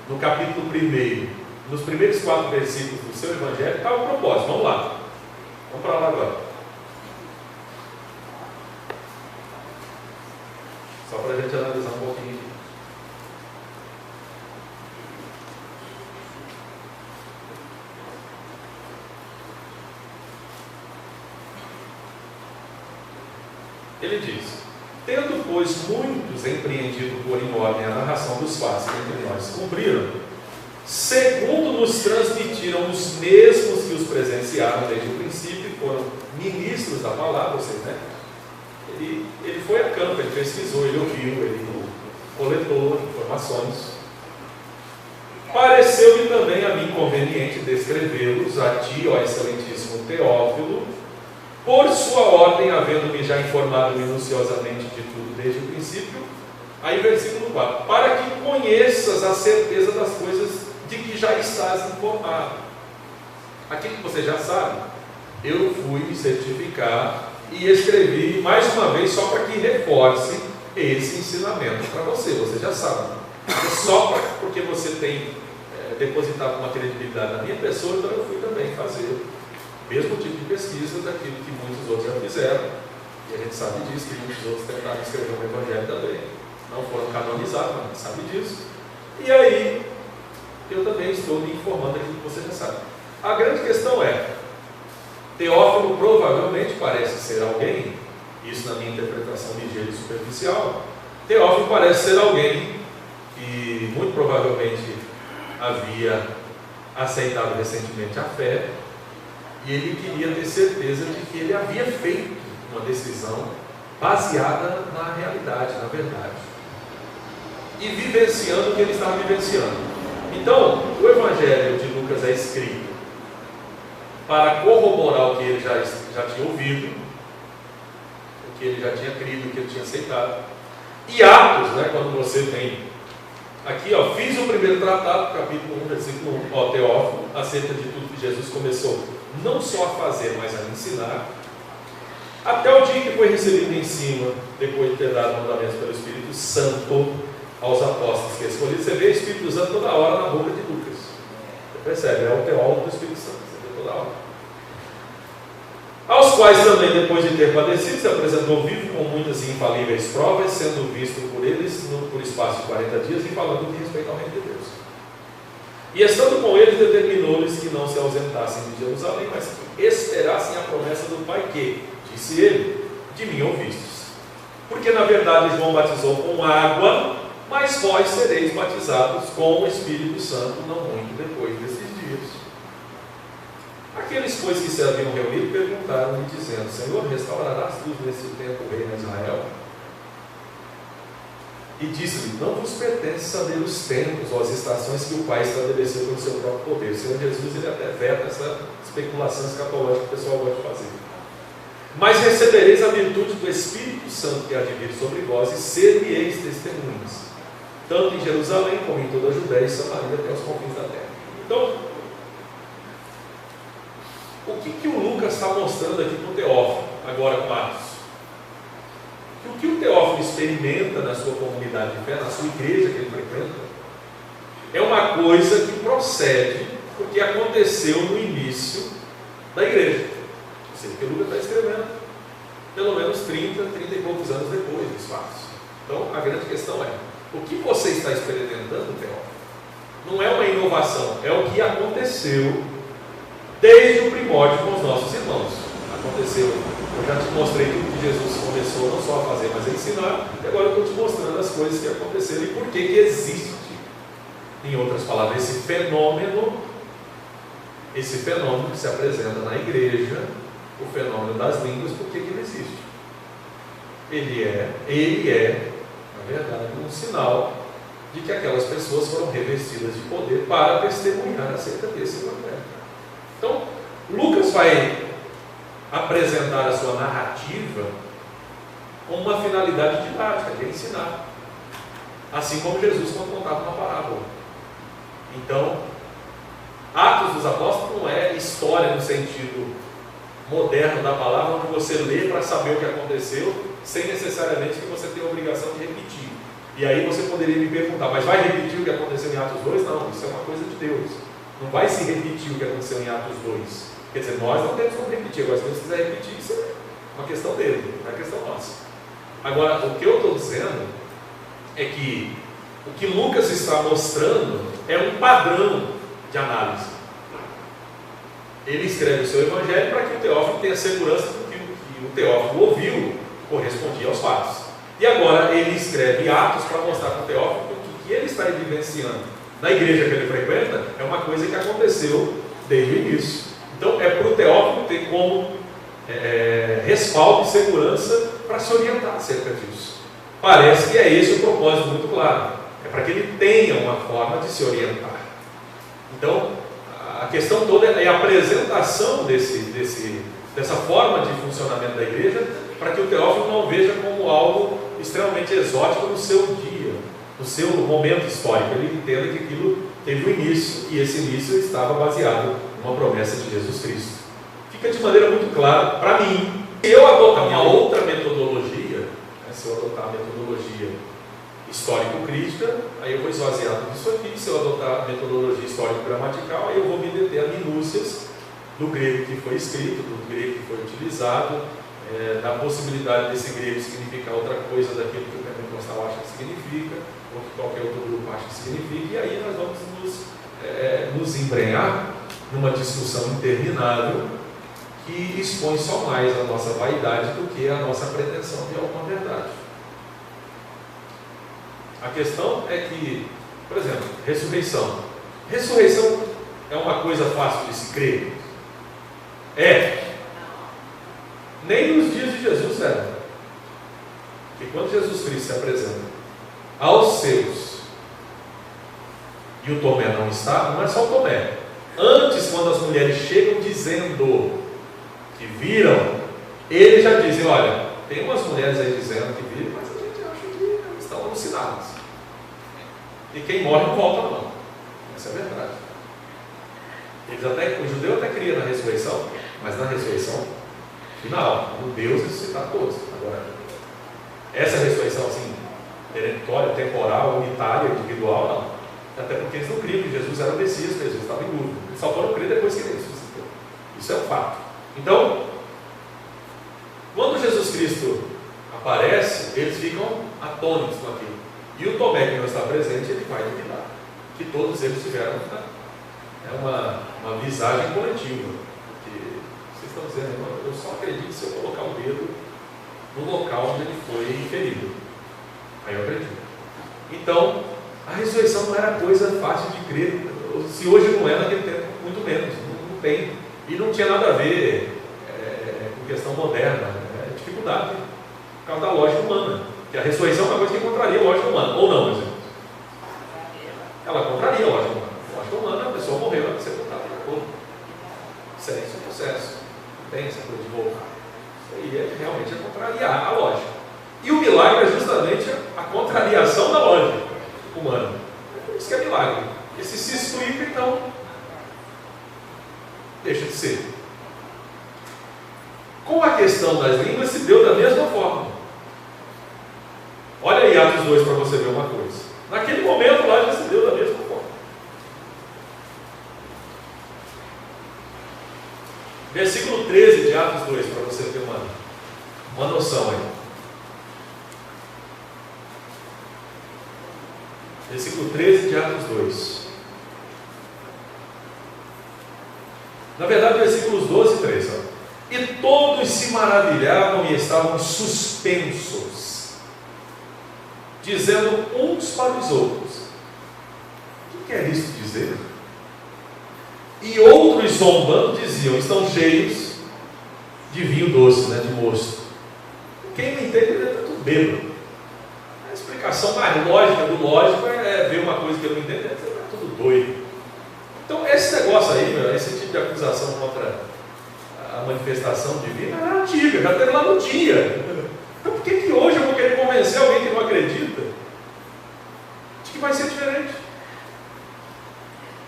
no capítulo 1, nos primeiros 4 versículos do seu evangelho, está o propósito. Vamos lá, vamos para lá agora, só para a gente analisar um pouquinho. Ele diz: tendo, pois, muitos empreendido por em ordem a narração dos fatos que entre nós cumpriram, segundo nos transmitiram os mesmos que os presenciaram desde o princípio, foram ministros da palavra, ou seja, ele foi a campo, ele pesquisou, ele ouviu, ele coletou informações. Pareceu-me também a mim conveniente descrevê-los a ti, ó excelentíssimo Teófilo, por sua ordem, havendo-me já informado minuciosamente de tudo desde o princípio. Aí versículo 4, para que conheças a certeza das coisas de que já estás informado. Aquilo que você já sabe, eu fui me certificar e escrevi mais uma vez só para que reforce esse ensinamento para você. Você já sabe, só porque você tem depositado uma credibilidade na minha pessoa, então eu fui também fazer Mesmo tipo de pesquisa daquilo que muitos outros já fizeram. E a gente sabe disso, que muitos outros tentaram escrever um evangelho também. Não foram canonizados, mas a gente sabe disso. E aí, eu também estou me informando aquilo que você já sabe. A grande questão é, Teófilo provavelmente parece ser alguém, isso na minha interpretação ligeira e superficial, Teófilo parece ser alguém que muito provavelmente havia aceitado recentemente a fé, e ele queria ter certeza de que ele havia feito uma decisão baseada na realidade, na verdade, e vivenciando o que ele estava vivenciando. Então, o Evangelho de Lucas é escrito para corroborar o que ele já tinha ouvido, o que ele já tinha crido, o que ele tinha aceitado. E Atos, quando você tem aqui, fiz o primeiro tratado, capítulo 1, versículo 1, Teófilo, acerca de tudo que Jesus começou não só a fazer, mas a ensinar, até o dia que foi recebido em cima, depois de ter dado mandamentos pelo Espírito Santo aos apóstolos que escolhidos. Você vê o Espírito Santo toda hora na boca de Lucas. Você percebe, é o teólogo do Espírito Santo, você vê toda hora. Aos quais também, depois de ter padecido, se apresentou vivo com muitas e infalíveis provas, sendo visto por eles por espaço de 40 dias e falando de respeito ao reino de Deus. E estando com eles, determinou-lhes que não se ausentassem de Jerusalém, mas que esperassem a promessa do Pai que, disse ele, de mim ouvistes. Porque na verdade João batizou com água, mas vós sereis batizados com o Espírito Santo não muito depois desses dias. Aqueles, pois, que se haviam reunido, perguntaram-lhe, dizendo, Senhor, restaurarás tu nesse tempo o reino de Israel? E disse-lhe, não vos pertence saber os tempos ou as estações que o Pai estabeleceu pelo seu próprio poder. O Senhor Jesus, ele até veta essa especulação escatológica que o pessoal gosta de fazer. Mas recebereis a virtude do Espírito Santo que há de vir sobre vós e ser-me-eis testemunhas, tanto em Jerusalém como em toda a Judéia e Samaria até os confins da terra. Então, o que o Lucas está mostrando aqui para o Teófilo, agora com Atos? Que o que o Teófilo experimenta na sua comunidade de fé, na sua igreja que ele frequenta, é uma coisa que procede do que aconteceu no início da igreja. Ou seja, que o Lucas está escrevendo pelo menos 30 e poucos anos depois dos fatos. Então, a grande questão é, o que você está experimentando, Teófilo, não é uma inovação, é o que aconteceu desde o primórdio com os nossos irmãos. Aconteceu, eu já te mostrei tudo que Jesus começou não só a fazer, mas a ensinar, e agora eu estou te mostrando as coisas que aconteceram e por que existe, em outras palavras, esse fenômeno que se apresenta na igreja, o fenômeno das línguas, por que ele existe. Ele é, na verdade, um sinal de que aquelas pessoas foram revestidas de poder para testemunhar acerca desse evangelho. Então, Lucas vai apresentar a sua narrativa com uma finalidade didática, de ensinar. Assim como Jesus quando contava uma parábola. Então, Atos dos Apóstolos não é história no sentido moderno da palavra, onde você lê para saber o que aconteceu, sem necessariamente que você tenha a obrigação de repetir. E aí você poderia me perguntar, mas vai repetir o que aconteceu em Atos 2? Não, isso é uma coisa de Deus. Não vai se repetir o que aconteceu em Atos 2. Quer dizer, nós não temos como repetir. Agora, se Deus quiser repetir, isso é uma questão dele, não é questão nossa. Agora, o que eu estou dizendo é que o que Lucas está mostrando é um padrão de análise. Ele escreve o seu evangelho para que o Teófilo tenha segurança do que o Teófilo ouviu correspondia aos fatos. E agora ele escreve Atos para mostrar para o Teófilo que o que ele está vivenciando na igreja que ele frequenta é uma coisa que aconteceu desde o início. Então é para o Teófilo ter como respaldo e segurança para se orientar acerca disso. Parece que é esse o propósito muito claro. É para que ele tenha uma forma de se orientar. Então, a questão toda é a apresentação dessa forma de funcionamento da igreja, para que o Teófilo não veja como algo extremamente exótico no seu dia, no seu momento histórico. Ele entenda que aquilo teve um início, e esse início estava baseado numa promessa de Jesus Cristo. Fica de maneira muito clara, para mim, se eu adotar uma outra metodologia, se eu adotar a metodologia histórico-crítica, aí eu vou esvaziar tudo isso aqui. Se eu adotar a metodologia histórico-gramatical, aí eu vou me deter a minúcias do grego que foi escrito, do grego que foi utilizado, da possibilidade desse grego significar outra coisa daquilo que o pentecostal acha que significa, ou que qualquer outro grupo acha que significa, e aí nós vamos nos embrenhar numa discussão interminável que expõe só mais a nossa vaidade do que a nossa pretensão de alguma verdade. A questão é que, por exemplo, ressurreição. Ressurreição é uma coisa fácil de se crer? Nem nos dias de Jesus era. Porque quando Jesus Cristo se apresenta aos seus e o Tomé não está, não é só o Tomé. Antes, quando as mulheres chegam dizendo que viram, eles já dizem: olha, tem umas mulheres aí dizendo que viram, mas a gente acha que estão alucinadas. E quem morre não volta não. Essa é a verdade. O judeu até cria na ressurreição, mas na ressurreição final, quando Deus ressuscitar todos. Agora, essa ressurreição assim, perentória, temporal, unitária, individual, não. Até porque eles não criam que Jesus era o Messias, porque Jesus estava em dúvida. Eles só foram crer depois que ele ressuscitou. Isso é um fato. Então, quando Jesus Cristo aparece, eles ficam atônitos com aquilo. E o Tomé, que não está presente, ele vai duvidar que todos eles tiveram. É uma visagem coletiva. Porque vocês estão dizendo: eu só acredito se eu colocar o dedo no local onde ele foi ferido. Aí eu acredito. Então, a ressurreição não era coisa fácil de crer. Se hoje não é, naquele tempo, muito menos. Não tem. E não tinha nada a ver com questão moderna. É dificuldade por causa da lógica humana. Que a ressurreição é uma coisa que contraria a lógica humana. Ou não, meus irmãos? Ela contraria a lógica humana. A lógica humana, a pessoa morreu, ela precisa voltar para o corpo. Isso é um processo. Não tem essa coisa de voltar. Isso aí realmente é contrariar a lógica. E o milagre é justamente a contrariação da lógica humana. É por isso que é milagre. E se explica, então deixa de ser. Com a questão das línguas se deu da mesma forma. Olha aí Atos 2 para você ver uma coisa. Naquele momento lá já se deu da mesma forma. Versículo 13 de Atos 2, para você ter uma noção aí. Versículo 13 de Atos 2. Na verdade, versículos 12 e 13. E todos se maravilhavam e estavam suspensos, dizendo uns para os outros: o que quer isso dizer? E outros, zombando, diziam: estão cheios de vinho doce, de mosto. Quem não entende, ele está tudo bêbado. A explicação mais lógica do lógico é ver uma coisa que eu não entendo, é tudo doido. Então, esse negócio aí, esse tipo de acusação contra a manifestação divina era antiga, já teve lá no dia. Então, por que hoje eu vou querer convencer alguém que não acredita de que vai ser diferente?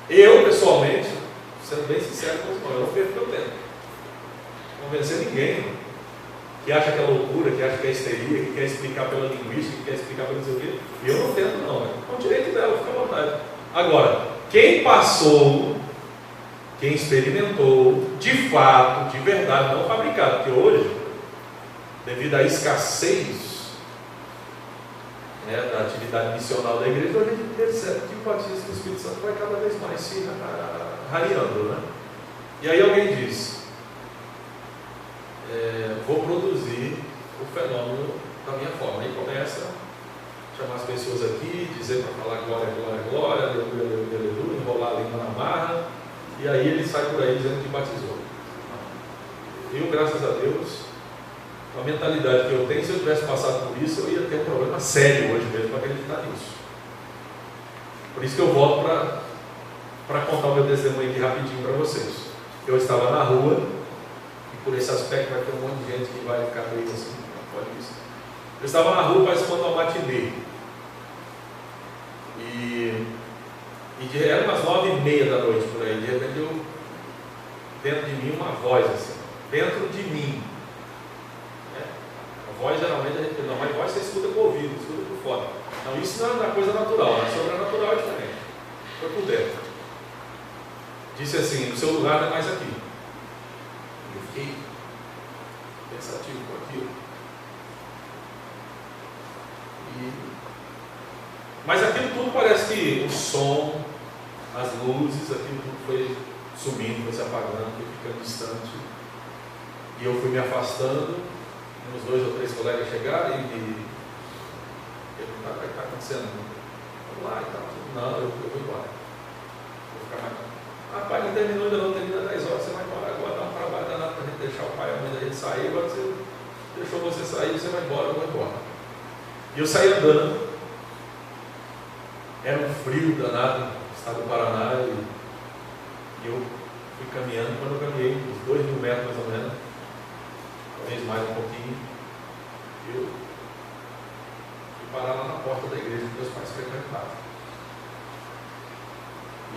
Eu, pessoalmente, sendo bem sincero com os irmãos, eu não perco meu tempo convencer ninguém que acha que é loucura, que acha que é histeria, que quer explicar pela linguística, que quer explicar pelo não sei o quê. Eu não tento, não. É o direito dela, fica à vontade. Agora, quem passou, quem experimentou, de fato, de verdade, não fabricado, porque hoje, devido à escassez da atividade missional da igreja, hoje a gente percebe que o batismo do Espírito Santo vai cada vez mais se rareando, E aí alguém diz: vou produzir o fenômeno da minha forma. Aí começa a chamar as pessoas aqui, dizer para falar glória, glória, glória, aleluia, aleluia, aleluia, enrolar a língua na marra, e aí ele sai por aí dizendo que batizou. Eu, graças a Deus, com a mentalidade que eu tenho, se eu tivesse passado por isso, eu ia ter um problema sério hoje mesmo para acreditar nisso. Por isso que eu volto para contar o meu testemunho aqui rapidinho para vocês. Eu estava na rua, e por esse aspecto vai ter um monte de gente que vai ficar meio assim, pode isso. Eu estava na rua participando de uma matinê. Era umas 9h30 da noite por aí. De repente dentro de mim uma voz assim, dentro de mim. A voz geralmente a gente não, mas voz você escuta com o ouvido, escuta por fora. Então isso não é uma coisa natural, a sobrenatural é diferente. Foi por dentro. Disse assim: o seu lugar não é mais aqui. fiquei pensativo com aquilo. Mas aquilo tudo parece que o som, as luzes, aquilo tudo foi sumindo, foi se apagando, foi ficando distante. E eu fui me afastando, uns 2 ou 3 colegas chegaram e me perguntaram: o que está acontecendo? Vamos lá e tal. Não, eu vou embora. Vou ficar mais. Rapaz, não terminou ainda não, termina 10 horas, você vai embora agora, dá um trabalho danado para a gente deixar o pai e a mãe da gente sair, agora você deixou você sair, você vai embora, eu vou embora. E eu saí andando, era um frio danado, no estado do Paraná, e eu fui caminhando. Quando eu caminhei uns 2.000 metros mais ou menos, talvez mais um pouquinho, eu fui parar lá na porta da igreja que meus pais frequentavam.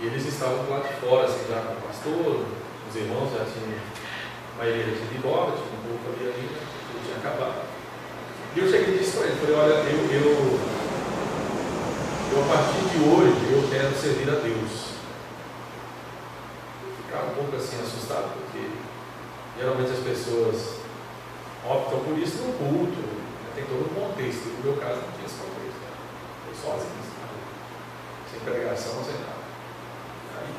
E eles estavam lá de fora, assim, já com o pastor, os irmãos já tinham, a maioria já tinha ido embora, tinha um pouco ali ainda, tudo tinha acabado. E eu cheguei e disse para ele, falei: olha, eu a partir de hoje eu quero servir a Deus. Eu ficava um pouco assim assustado, porque geralmente as pessoas optam por isso no culto, né? Tem todo um contexto. No meu caso não tinha esse contexto, né? Eu sozinho, sem pregação, sem nada. Aí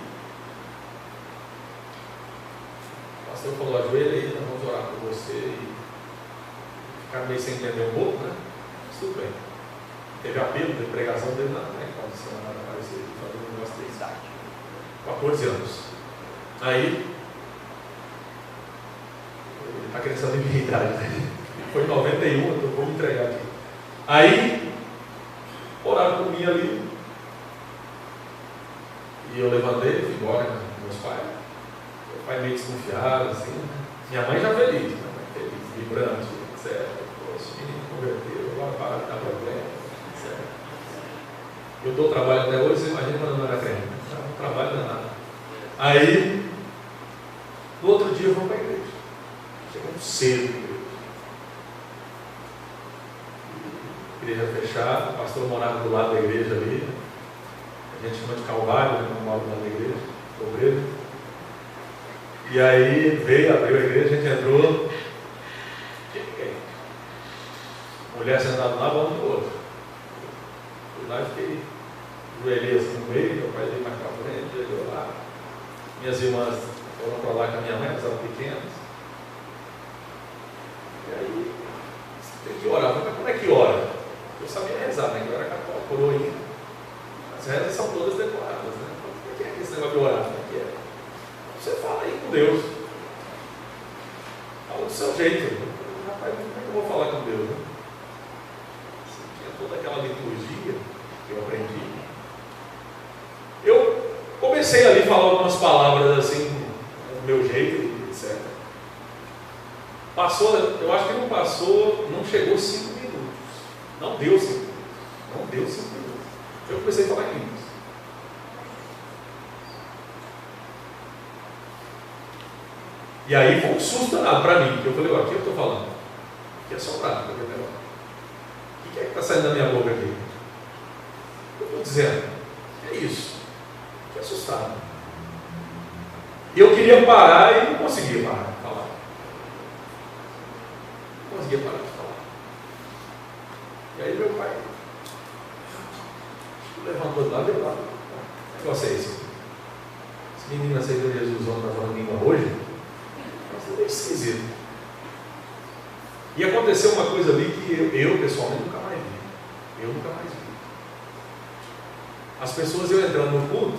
o pastor falou: ajoelha aí, nós vamos orar por você. E ficar meio sem entender um pouco, né? Mas tudo bem. Teve apelo de pregação dele, não, né? Quando o senhor apareceu, fazendo um negócio desse. 14 anos. Aí, ele está querendo saber a minha idade, né? Foi em 91, então vou me entregar aqui. Aí, oraram por mim ali. E eu levantei, fui embora com meus pais. Meu pai meio desconfiado, assim, né? Minha mãe já feliz, minha mãe feliz, vibrante, etc. Poxa, menino converteu, agora para de dar problema. Eu dou trabalho até hoje, você imagina quando eu não era crente. Não trabalho não é nada. Aí, no outro dia eu vou para a igreja. Chegamos cedo na igreja. Igreja fechada, o pastor morava do lado da igreja ali. A gente chama de Calvário, né, quando mora do lado da igreja, obreiro. E aí veio, abriu a igreja, a gente entrou. Mulher sentada lá, vamos do outro. Fui lá e fiquei, joelhei assim no meio, meu pai veio mais para frente, joelhou lá. Minhas irmãs foram para lá com a minha mãe, elas eram pequenas. E aí, tem que orar. Mas como é que ora? Eu sabia rezar, né? Eu era católico, coroinha. As rezas são todas decoradas, né? Como é que esse negócio de orar? Como é que é? Você fala aí com Deus. Fala do seu jeito. Rapaz, como é que eu vou falar com Deus? Né? Toda aquela liturgia que eu aprendi, eu comecei ali a falar algumas palavras assim, do meu jeito, etc. Passou, eu acho que não passou, não chegou 5 minutos. Não deu 5 minutos. Não deu 5 minutos. Eu comecei a falar em línguas. E aí foi um susto danado para mim, porque eu falei: ó, aqui eu estou falando. Aqui é só prática, aqui é melhor. O que é que está saindo da minha boca aqui? Eu estou dizendo, é isso. Fiquei assustado. E eu queria parar e não conseguia parar de falar. Não conseguia parar de falar. E aí meu pai levantou do lado e veio lá. Que negócio é esse? Esse menino aceitou Jesus está falando língua hoje? Nossa, é meio esquisito. E aconteceu uma coisa ali que eu pessoalmente nunca mais vi. Eu nunca mais vi. As pessoas iam entrando no culto,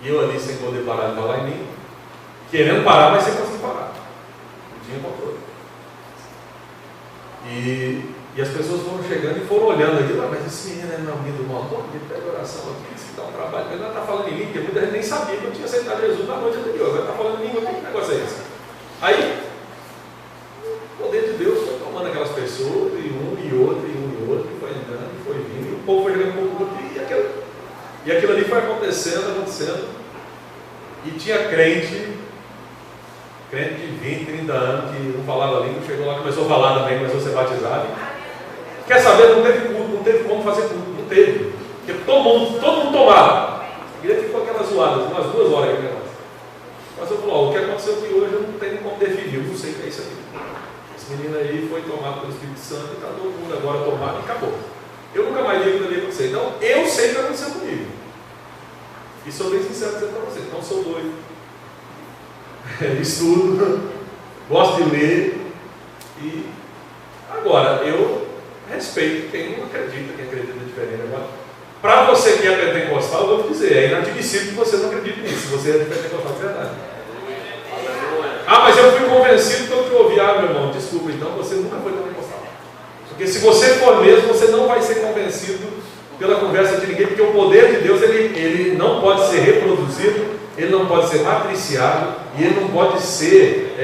e eu ali sem poder parar de falar em mim, querendo parar, mas sem conseguir parar. Não tinha controle. E as pessoas foram chegando e foram olhando aqui: mas esse menino é meu amigo do montão, ele pede oração aqui, se dá um trabalho, mas ele está falando em língua, porque muita gente nem sabia que eu tinha aceitado Jesus na noite anterior. Ele está falando em língua, que negócio é esse? Aí, o poder de Deus foi tomando aquelas pessoas, e um e outro, e foi entrando, e foi vindo, e o povo foi jogando por culto, e aquilo ali foi acontecendo, e tinha crente de 20, 30 anos, que não falava língua, chegou lá, começou a falar também, começou a ser batizado. Quer saber, não teve culto, não teve como fazer culto, não teve, porque todo mundo tomava. A igreja ficou aquelas zoadas, umas 2 horas aquele negócio. O pastor falou: o que aconteceu aqui hoje eu não tenho como definir, eu não sei o que é isso aqui. Esse menino aí foi tomado pelo Espírito Santo e está todo mundo agora tomado e acabou. Eu nunca mais vi aquilo ali acontecer. Então, eu sei o que aconteceu comigo. E sou bem sincero dizendo para vocês: não sou doido. Estudo, gosto de ler. E agora, eu respeito quem não acredita, quem acredita diferente. Agora, para você que é pentecostal, eu vou te dizer: é inadmissível que você não acredite nisso, se você é pentecostal de verdade. Ah, mas eu fui convencido pelo que eu ouvi. Meu irmão, desculpa, então você nunca foi pentecostal. Porque se você for mesmo, você não vai ser convencido pela conversa de ninguém, porque o poder de Deus, ele não pode ser reproduzido, ele não pode ser matriciado, e ele não pode ser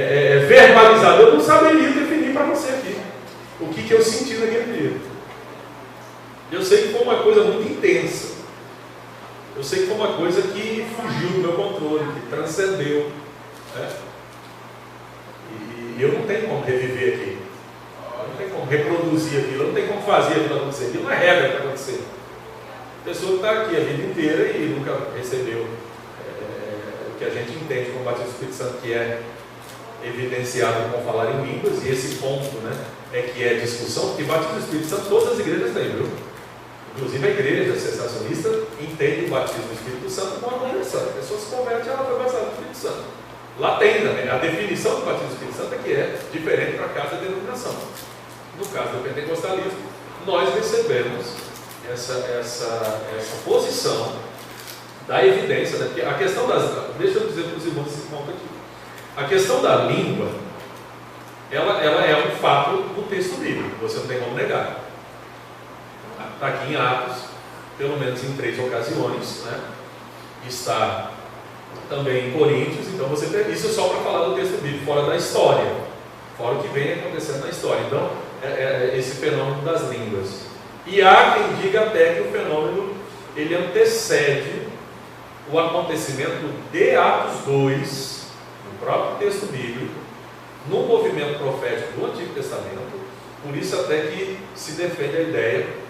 verbalizado. Eu não saberia definir para você aqui o que eu senti naquele dia. Eu sei que foi uma coisa muito intensa. Eu sei que foi uma coisa que fugiu do meu controle, que transcendeu. E eu não tenho como reviver aquilo. Eu não tenho como reproduzir aquilo. Eu não tenho como fazer aquilo acontecer. Aquilo não é regra para acontecer. A pessoa que está aqui a vida inteira e nunca recebeu o que a gente entende como batismo do Espírito Santo, que é evidenciado com falar em línguas, e esse ponto, é que é discussão, porque batismo do Espírito Santo todas as igrejas têm, viu? Inclusive a igreja sensacionista entende o batismo do Espírito Santo como uma conversão. A pessoa se converte, ela foi batizada do Espírito Santo. Lá tem também. A definição do batismo do Espírito Santo é que é diferente para cada denominação. No caso do pentecostalismo, nós recebemos essa posição da evidência. Porque a questão das... Deixa eu dizer para os irmãos esse ponto aqui. A questão da língua, ela é um fato do texto bíblico. Você não tem como negar. Está aqui em Atos, pelo menos em 3 ocasiões, está também em Coríntios. Então você tem isso só para falar do texto bíblico, fora da história, fora o que vem acontecendo na história. Então, esse fenômeno das línguas. E há quem diga até que o fenômeno ele antecede o acontecimento de Atos 2, no próprio texto bíblico, no movimento profético do Antigo Testamento. Por isso até que se defende a ideia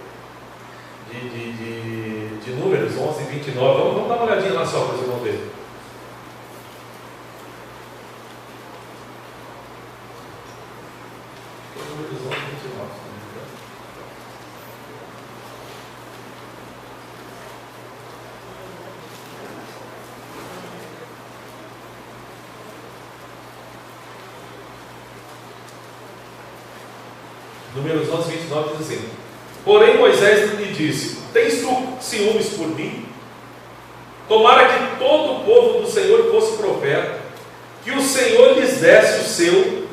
de Números 11 e 29. Vamos dar uma olhadinha lá só para vocês vão ver. Números 11 e 29. Números 11 e 29 diz assim: porém Moisés lhe disse: tens tu ciúmes por mim? Tomara que todo o povo do Senhor fosse profeta, que o Senhor lhes desse o seu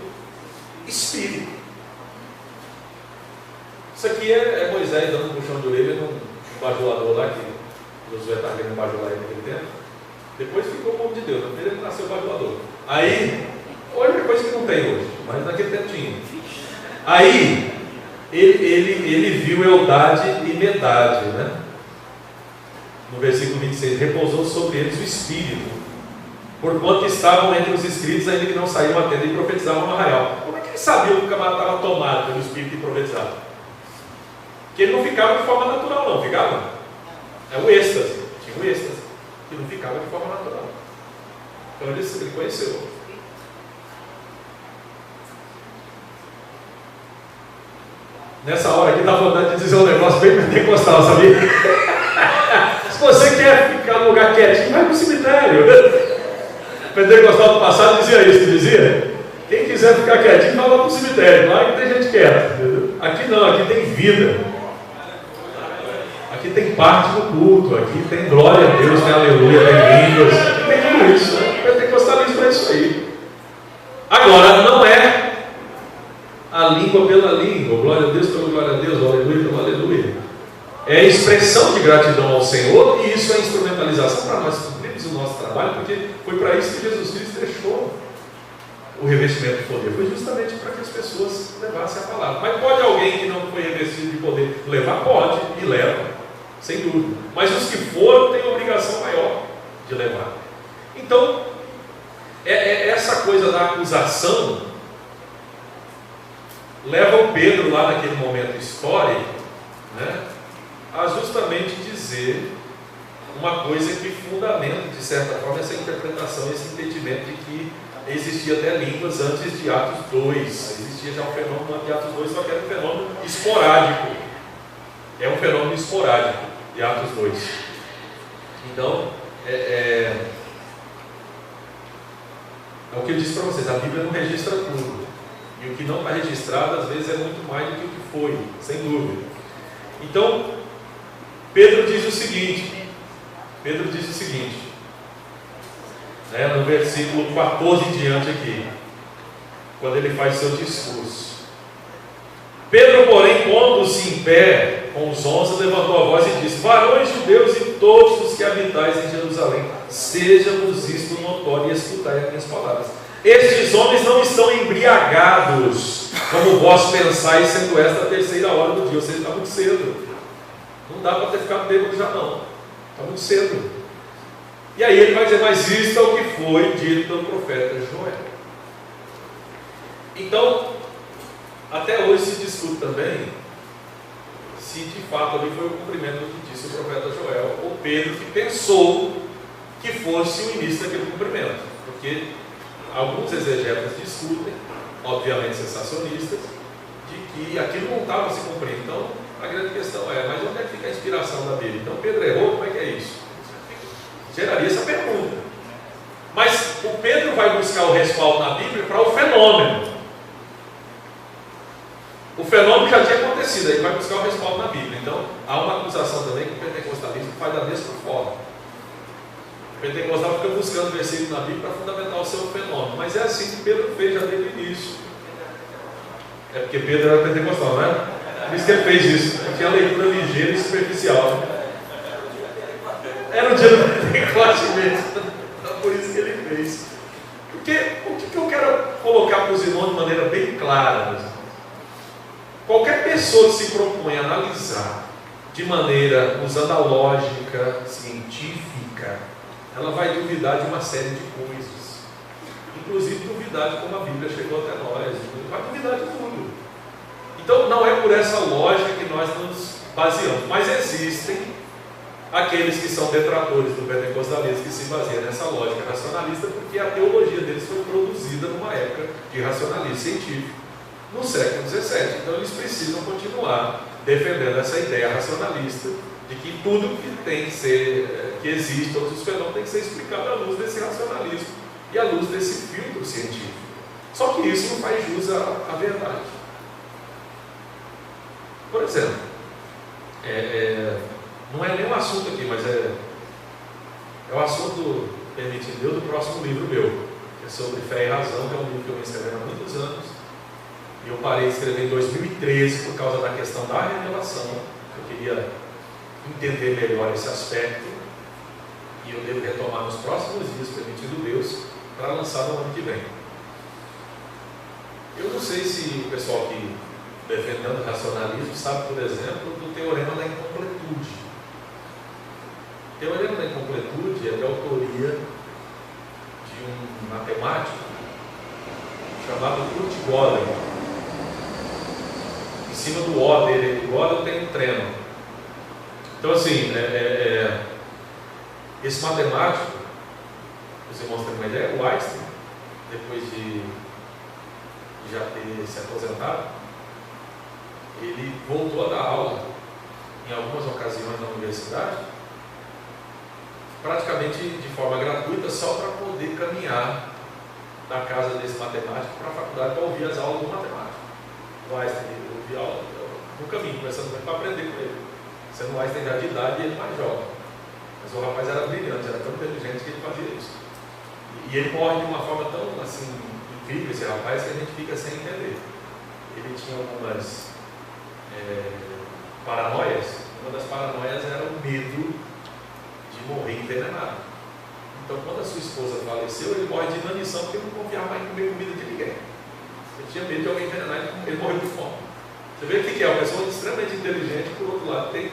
espírito. Isso aqui é Moisés dando um puxão de orelha num bajulador lá, que Josué estava querendo bajular ele naquele tempo. Depois ficou o homem de Deus, primeiro ele nasceu bajulador. Aí, olha a coisa que não tem hoje, mas naquele tempo tinha. Aí, ele viu Eldade e Medade, no versículo 26, repousou sobre eles o Espírito, porquanto estavam entre os inscritos, ainda que não saíam a tenda e profetizavam no arraial. Como é que ele sabia que o camarada estava tomado pelo Espírito e profetizava? Que ele não ficava de forma natural, não, ficava? É o êxtase, tinha o êxtase, que não ficava de forma natural. Então ele conheceu. Nessa hora aqui dá vontade de dizer um negócio bem pentecostal, sabia? Se você quer ficar no lugar quietinho, vai para o cemitério. O pentecostal do passado dizia isso, dizia: quem quiser ficar quietinho, vai lá para o cemitério. Lá que tem gente quieta. Aqui não, aqui tem vida. Aqui tem parte do culto, aqui tem glória a Deus, tem aleluia, tem línguas, tem tudo isso. O pentecostalismo é isso aí. Agora, não é a língua pela língua, glória a Deus pelo glória a Deus, aleluia pelo aleluia. É a expressão de gratidão ao Senhor, e isso é instrumentalização para nós cumprirmos o nosso trabalho, porque foi para isso que Jesus Cristo deixou o revestimento de poder. Foi justamente para que as pessoas levassem a palavra. Mas pode alguém que não foi revestido de poder levar? Pode, e leva, sem dúvida. Mas os que foram têm obrigação maior de levar. Então, essa coisa da acusação leva o Pedro lá naquele momento histórico, a justamente dizer uma coisa que fundamenta, de certa forma, essa interpretação, esse entendimento de que existia até línguas antes de Atos 2. Existia já um fenômeno antes de Atos 2, só que era um fenômeno esporádico. É um fenômeno esporádico de Atos 2. Então, é o que eu disse para vocês, a Bíblia não registra tudo. E o que não está registrado, às vezes, é muito mais do que o que foi, sem dúvida. Então, Pedro diz o seguinte, no versículo 14 em diante aqui, quando ele faz seu discurso. Pedro, porém, pondo-se em pé com os 11, levantou a voz e disse: varões judeus e todos os que habitais em Jerusalém, seja-vos isto notório e escutai as minhas palavras. Estes homens não estão embriagados, como vós pensais, sendo esta a terceira hora do dia. Ou seja, está muito cedo. Não dá para ter ficado bêbado já não. Está muito cedo. E aí ele vai dizer: mas isto é o que foi dito pelo profeta Joel. Então, até hoje se discute também se de fato ali foi o cumprimento do que disse o profeta Joel, ou Pedro que pensou que fosse o início daquele cumprimento. Porque alguns exegetas discutem, obviamente sensacionistas, de que aquilo não estava se cumprindo. Então, a grande questão é: mas onde é que fica a inspiração da Bíblia? Então, Pedro errou, como é que é isso? Geraria essa pergunta. Mas o Pedro vai buscar o respaldo na Bíblia para o fenômeno. O fenômeno já tinha acontecido, aí vai buscar o respaldo na Bíblia. Então, há uma acusação também que o pentecostalismo faz da mesma forma. O pentecostal fica buscando versículo na Bíblia para fundamentar o seu fenômeno. Mas é assim que Pedro fez já desde o início. É porque Pedro era pentecostal, não é? Por isso que ele fez isso. Ele tinha leitura ligeira e superficial. Era o dia do Pentecoste mesmo. Então, por isso que ele fez. Porque o que eu quero colocar para os irmãos de maneira bem clara, meus irmãos? Qualquer pessoa que se propõe a analisar de maneira, usando a lógica científica, ela vai duvidar de uma série de coisas. Inclusive duvidar de como a Bíblia chegou até nós. Vai duvidar de tudo. Então não é por essa lógica que nós nos baseamos. Mas existem aqueles que são detratores do pentecostalismo que se baseiam nessa lógica racionalista, porque a teologia deles foi produzida numa época de racionalismo científico, no século XVII. Então eles precisam continuar defendendo essa ideia racionalista de que tudo que tem que ser, que existe, todos os fenômenos têm que ser explicado à luz desse racionalismo e à luz desse filtro científico. Só que isso não faz jus à verdade. Por exemplo, não é nenhum assunto aqui, mas é o assunto, permitido Deus, do próximo livro meu, que é sobre Fé e Razão, que é um livro que eu venho escrevendo há muitos anos. E eu parei de escrever em 2013 por causa da questão da revelação. Eu queria entender melhor esse aspecto. E eu devo retomar nos próximos dias, permitindo Deus, para lançar no ano que vem. Eu não sei se o pessoal que defendendo o racionalismo sabe, por exemplo, do teorema da incompletude. O teorema da incompletude é de autoria de um matemático chamado Kurt Gödel. Em cima do O dele, o Gödel tem um treno. Então, assim, esse matemático, os irmãos têm uma ideia, o Einstein, depois de já ter se aposentado, ele voltou a dar aula em algumas ocasiões na universidade, praticamente de forma gratuita, só para poder caminhar da casa desse matemático para a faculdade para ouvir as aulas do matemático. O Einstein, eu ouvi aula no caminho, conversando com ele para aprender com ele. Sendo o Einstein já de idade e ele mais jovem. Mas o rapaz era brilhante, era tão inteligente que ele fazia isso. E ele morre de uma forma tão assim, incrível, esse rapaz, que a gente fica sem entender. Ele tinha algumas paranoias. Uma das paranoias era o medo de morrer envenenado. Então, quando a sua esposa faleceu, ele morre de inanição porque ele não confiava mais em comer comida de ninguém. Ele tinha medo de alguém envenenar e ele morreu de fome. Você vê o que é? Uma pessoa extremamente inteligente, por outro lado, tem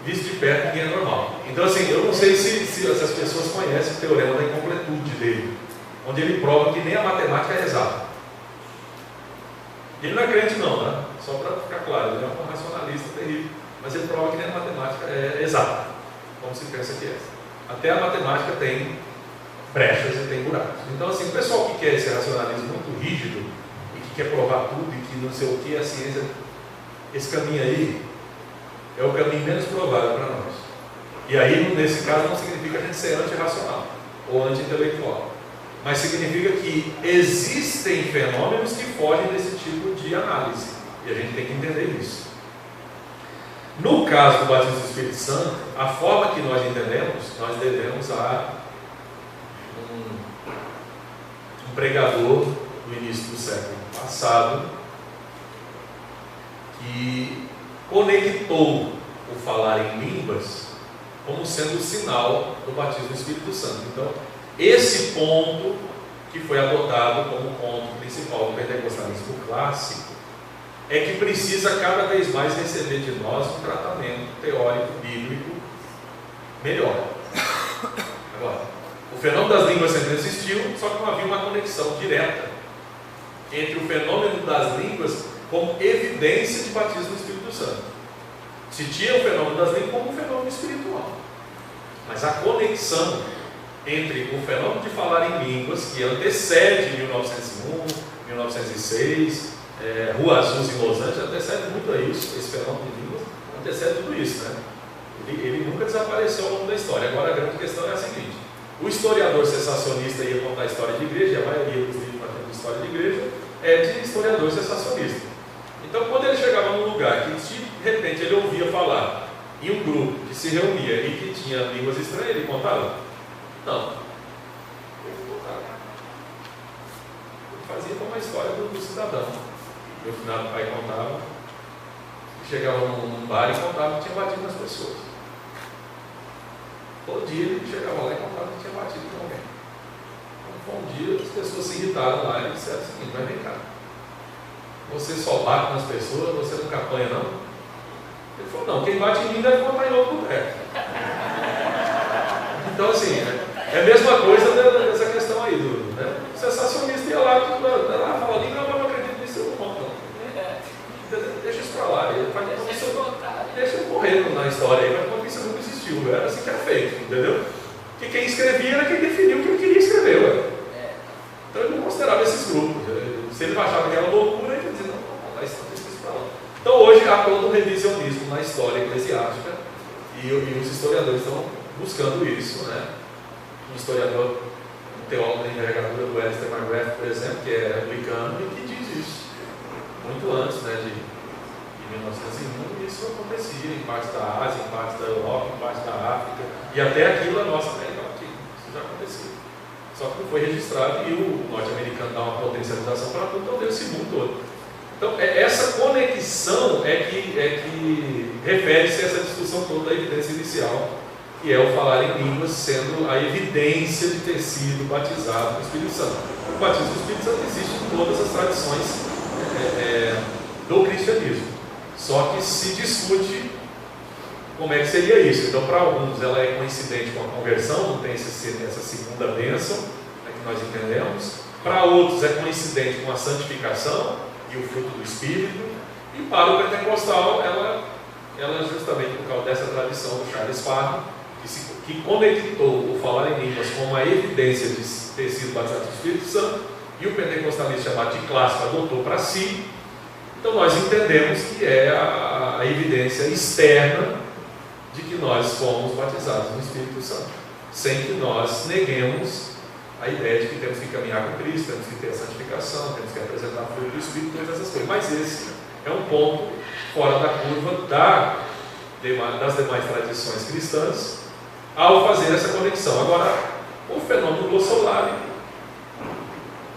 visto de perto, ninguém é normal. Então, assim, eu não sei se essas pessoas conhecem o teorema da incompletude dele, onde ele prova que nem a matemática é exata. Ele não é crente não, né? Só para ficar claro, ele é um racionalista terrível. mas ele prova que nem a matemática é exata, como se pensa que é. Até a matemática tem brechas e tem buracos. Então, assim, o pessoal que quer esse racionalismo muito rígido e que quer provar tudo e que não sei o que, a ciência, esse caminho aí é o caminho menos provável para nós. E aí, nesse caso, não significa a gente ser antirracional ou anti-intelectual, mas significa que existem fenômenos que fogem desse tipo de análise, e a gente tem que entender isso. No caso do batismo do Espírito Santo, a forma que nós entendemos, nós devemos a um pregador do início do século passado que conectou o falar em línguas como sendo o sinal do batismo do Espírito Santo. Então, esse ponto que foi adotado como ponto principal do pentecostalismo clássico é que precisa cada vez mais receber de nós um tratamento teórico bíblico melhor. Agora, o fenômeno das línguas sempre existiu, só que não havia uma conexão direta entre o fenômeno das línguas como evidência de batismo do Espírito Santo. Se tinha o fenômeno das línguas como um fenômeno espiritual, mas a conexão entre o fenômeno de falar em línguas, que antecede 1901, 1906, Rua Azul em Los Angeles, antecede muito a isso, esse fenômeno de línguas, antecede tudo isso, né? Ele nunca desapareceu ao longo da história. Agora a grande questão é a seguinte: o historiador sensacionista ia contar a história de igreja, e a maioria dos livros de história de igreja é de historiador sensacionista. Então, quando ele chegava num lugar que de repente ele ouvia falar em um grupo que se reunia e que tinha línguas estranhas, ele contava? Não. Ele não contava. Ele fazia como a história do cidadão. Meu finado pai contava, chegava num bar e contava que tinha batido nas pessoas. Todo dia ele chegava lá e contava que tinha batido com alguém. Então, foi um dia as pessoas se irritaram lá e disseram assim: vai vem cá, você só bate nas pessoas, você nunca apanha não? Ele falou: não, quem bate em mim deve contar em outro lugar. Então, assim, é a mesma coisa dessa questão aí, né? O sensacionista ia lá, fala língua, eu não acredito nisso, eu não conto não. Deixa isso para lá, deixa eu morrer na história aí, mas como isso nunca existiu, era assim que era feito, entendeu? Que quem escrevia era quem definiu o que ele queria escrever, ué. Então ele não considerava esses grupos. Se ele achava que era loucura, ele dizia: não, deixa isso para lá. Então hoje há todo um revisionismo na história eclesiástica e os historiadores estão buscando isso, né? Um historiador, um teólogo da envergadura do Alistair McGrath, por exemplo, que é anglicano e que diz isso. Muito antes, né, de 1901, isso acontecia em partes da Ásia, em partes da Europa, em partes da África, e até aqui na nossa América Latina. Isso já acontecia. Só que não foi registrado e o norte-americano dá uma potencialização para tudo, então deu esse mundo todo. Então, essa conexão é que refere-se a essa discussão toda da evidência inicial, que é o falar em línguas sendo a evidência de ter sido batizado no Espírito Santo. O batismo do Espírito Santo existe em todas as tradições do cristianismo, só que se discute como é que seria isso. Então, para alguns ela é coincidente com a conversão, não tem essa segunda bênção, que nós entendemos. Para outros é coincidente com a santificação e o fruto do Espírito, e para o pentecostal ela justamente por causa dessa tradição do Charles Spurgeon, que conectou o falar em línguas com uma evidência de ter sido batizado no Espírito Santo, e o pentecostalista chamado de clássico adotou para si. Então nós entendemos que é a evidência externa de que nós fomos batizados no Espírito Santo, sem que nós neguemos a ideia de que temos que caminhar com Cristo, temos que ter a santificação, temos que apresentar o fruto do Espírito, todas essas coisas. Mas esse é um ponto fora da curva das demais tradições cristãs ao fazer essa conexão. Agora, o fenômeno glossolárico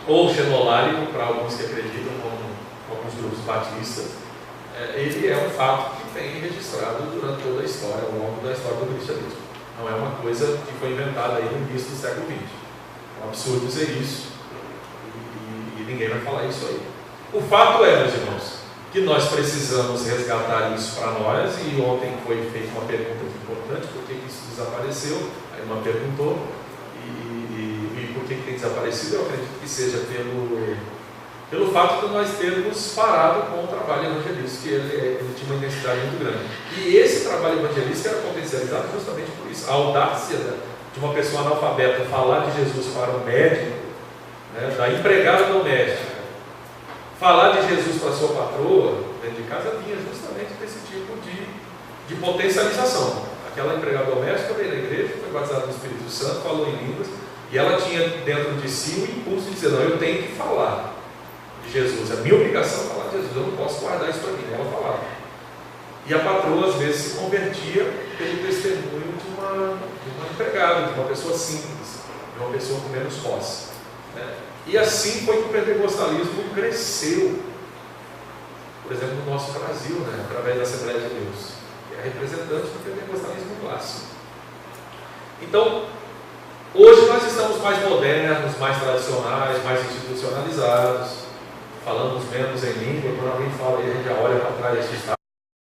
ou xenolárico, para alguns que acreditam, como alguns grupos batistas, ele é um fato que tem registrado durante toda a história, ao longo da história do cristianismo. Não é uma coisa que foi inventada aí no início do século XX. É um absurdo dizer isso, e ninguém vai falar isso aí. O fato é, meus irmãos, que nós precisamos resgatar isso para nós, e ontem foi feita uma pergunta importante: por que isso desapareceu? Aí uma perguntou, e por que tem desaparecido? Eu acredito que seja pelo fato de nós termos parado com o trabalho evangelístico, que ele tinha uma intensidade muito grande. E esse trabalho evangelístico era potencializado justamente por isso. A audácia de uma pessoa analfabeta falar de Jesus para um médico, né, da empregada doméstica, falar de Jesus para a sua patroa dentro de casa, vinha justamente desse tipo de potencialização. Aquela empregada doméstica veio na igreja, foi batizada no Espírito Santo, falou em línguas, e ela tinha dentro de si o impulso de dizer: não, eu tenho que falar de Jesus, é minha obrigação falar de Jesus, eu não posso guardar isso para mim. Ela falava. E a patroa às vezes se convertia pelo testemunho de uma empregada, de uma pessoa simples, de uma pessoa com menos posse, né? E assim foi que o pentecostalismo cresceu, por exemplo, no nosso Brasil, né? Através da Assembleia de Deus, que é a representante do pentecostalismo clássico. Então, hoje nós estamos mais modernos, mais tradicionais, mais institucionalizados, falamos menos em língua. Quando alguém fala, a gente já olha para trás e está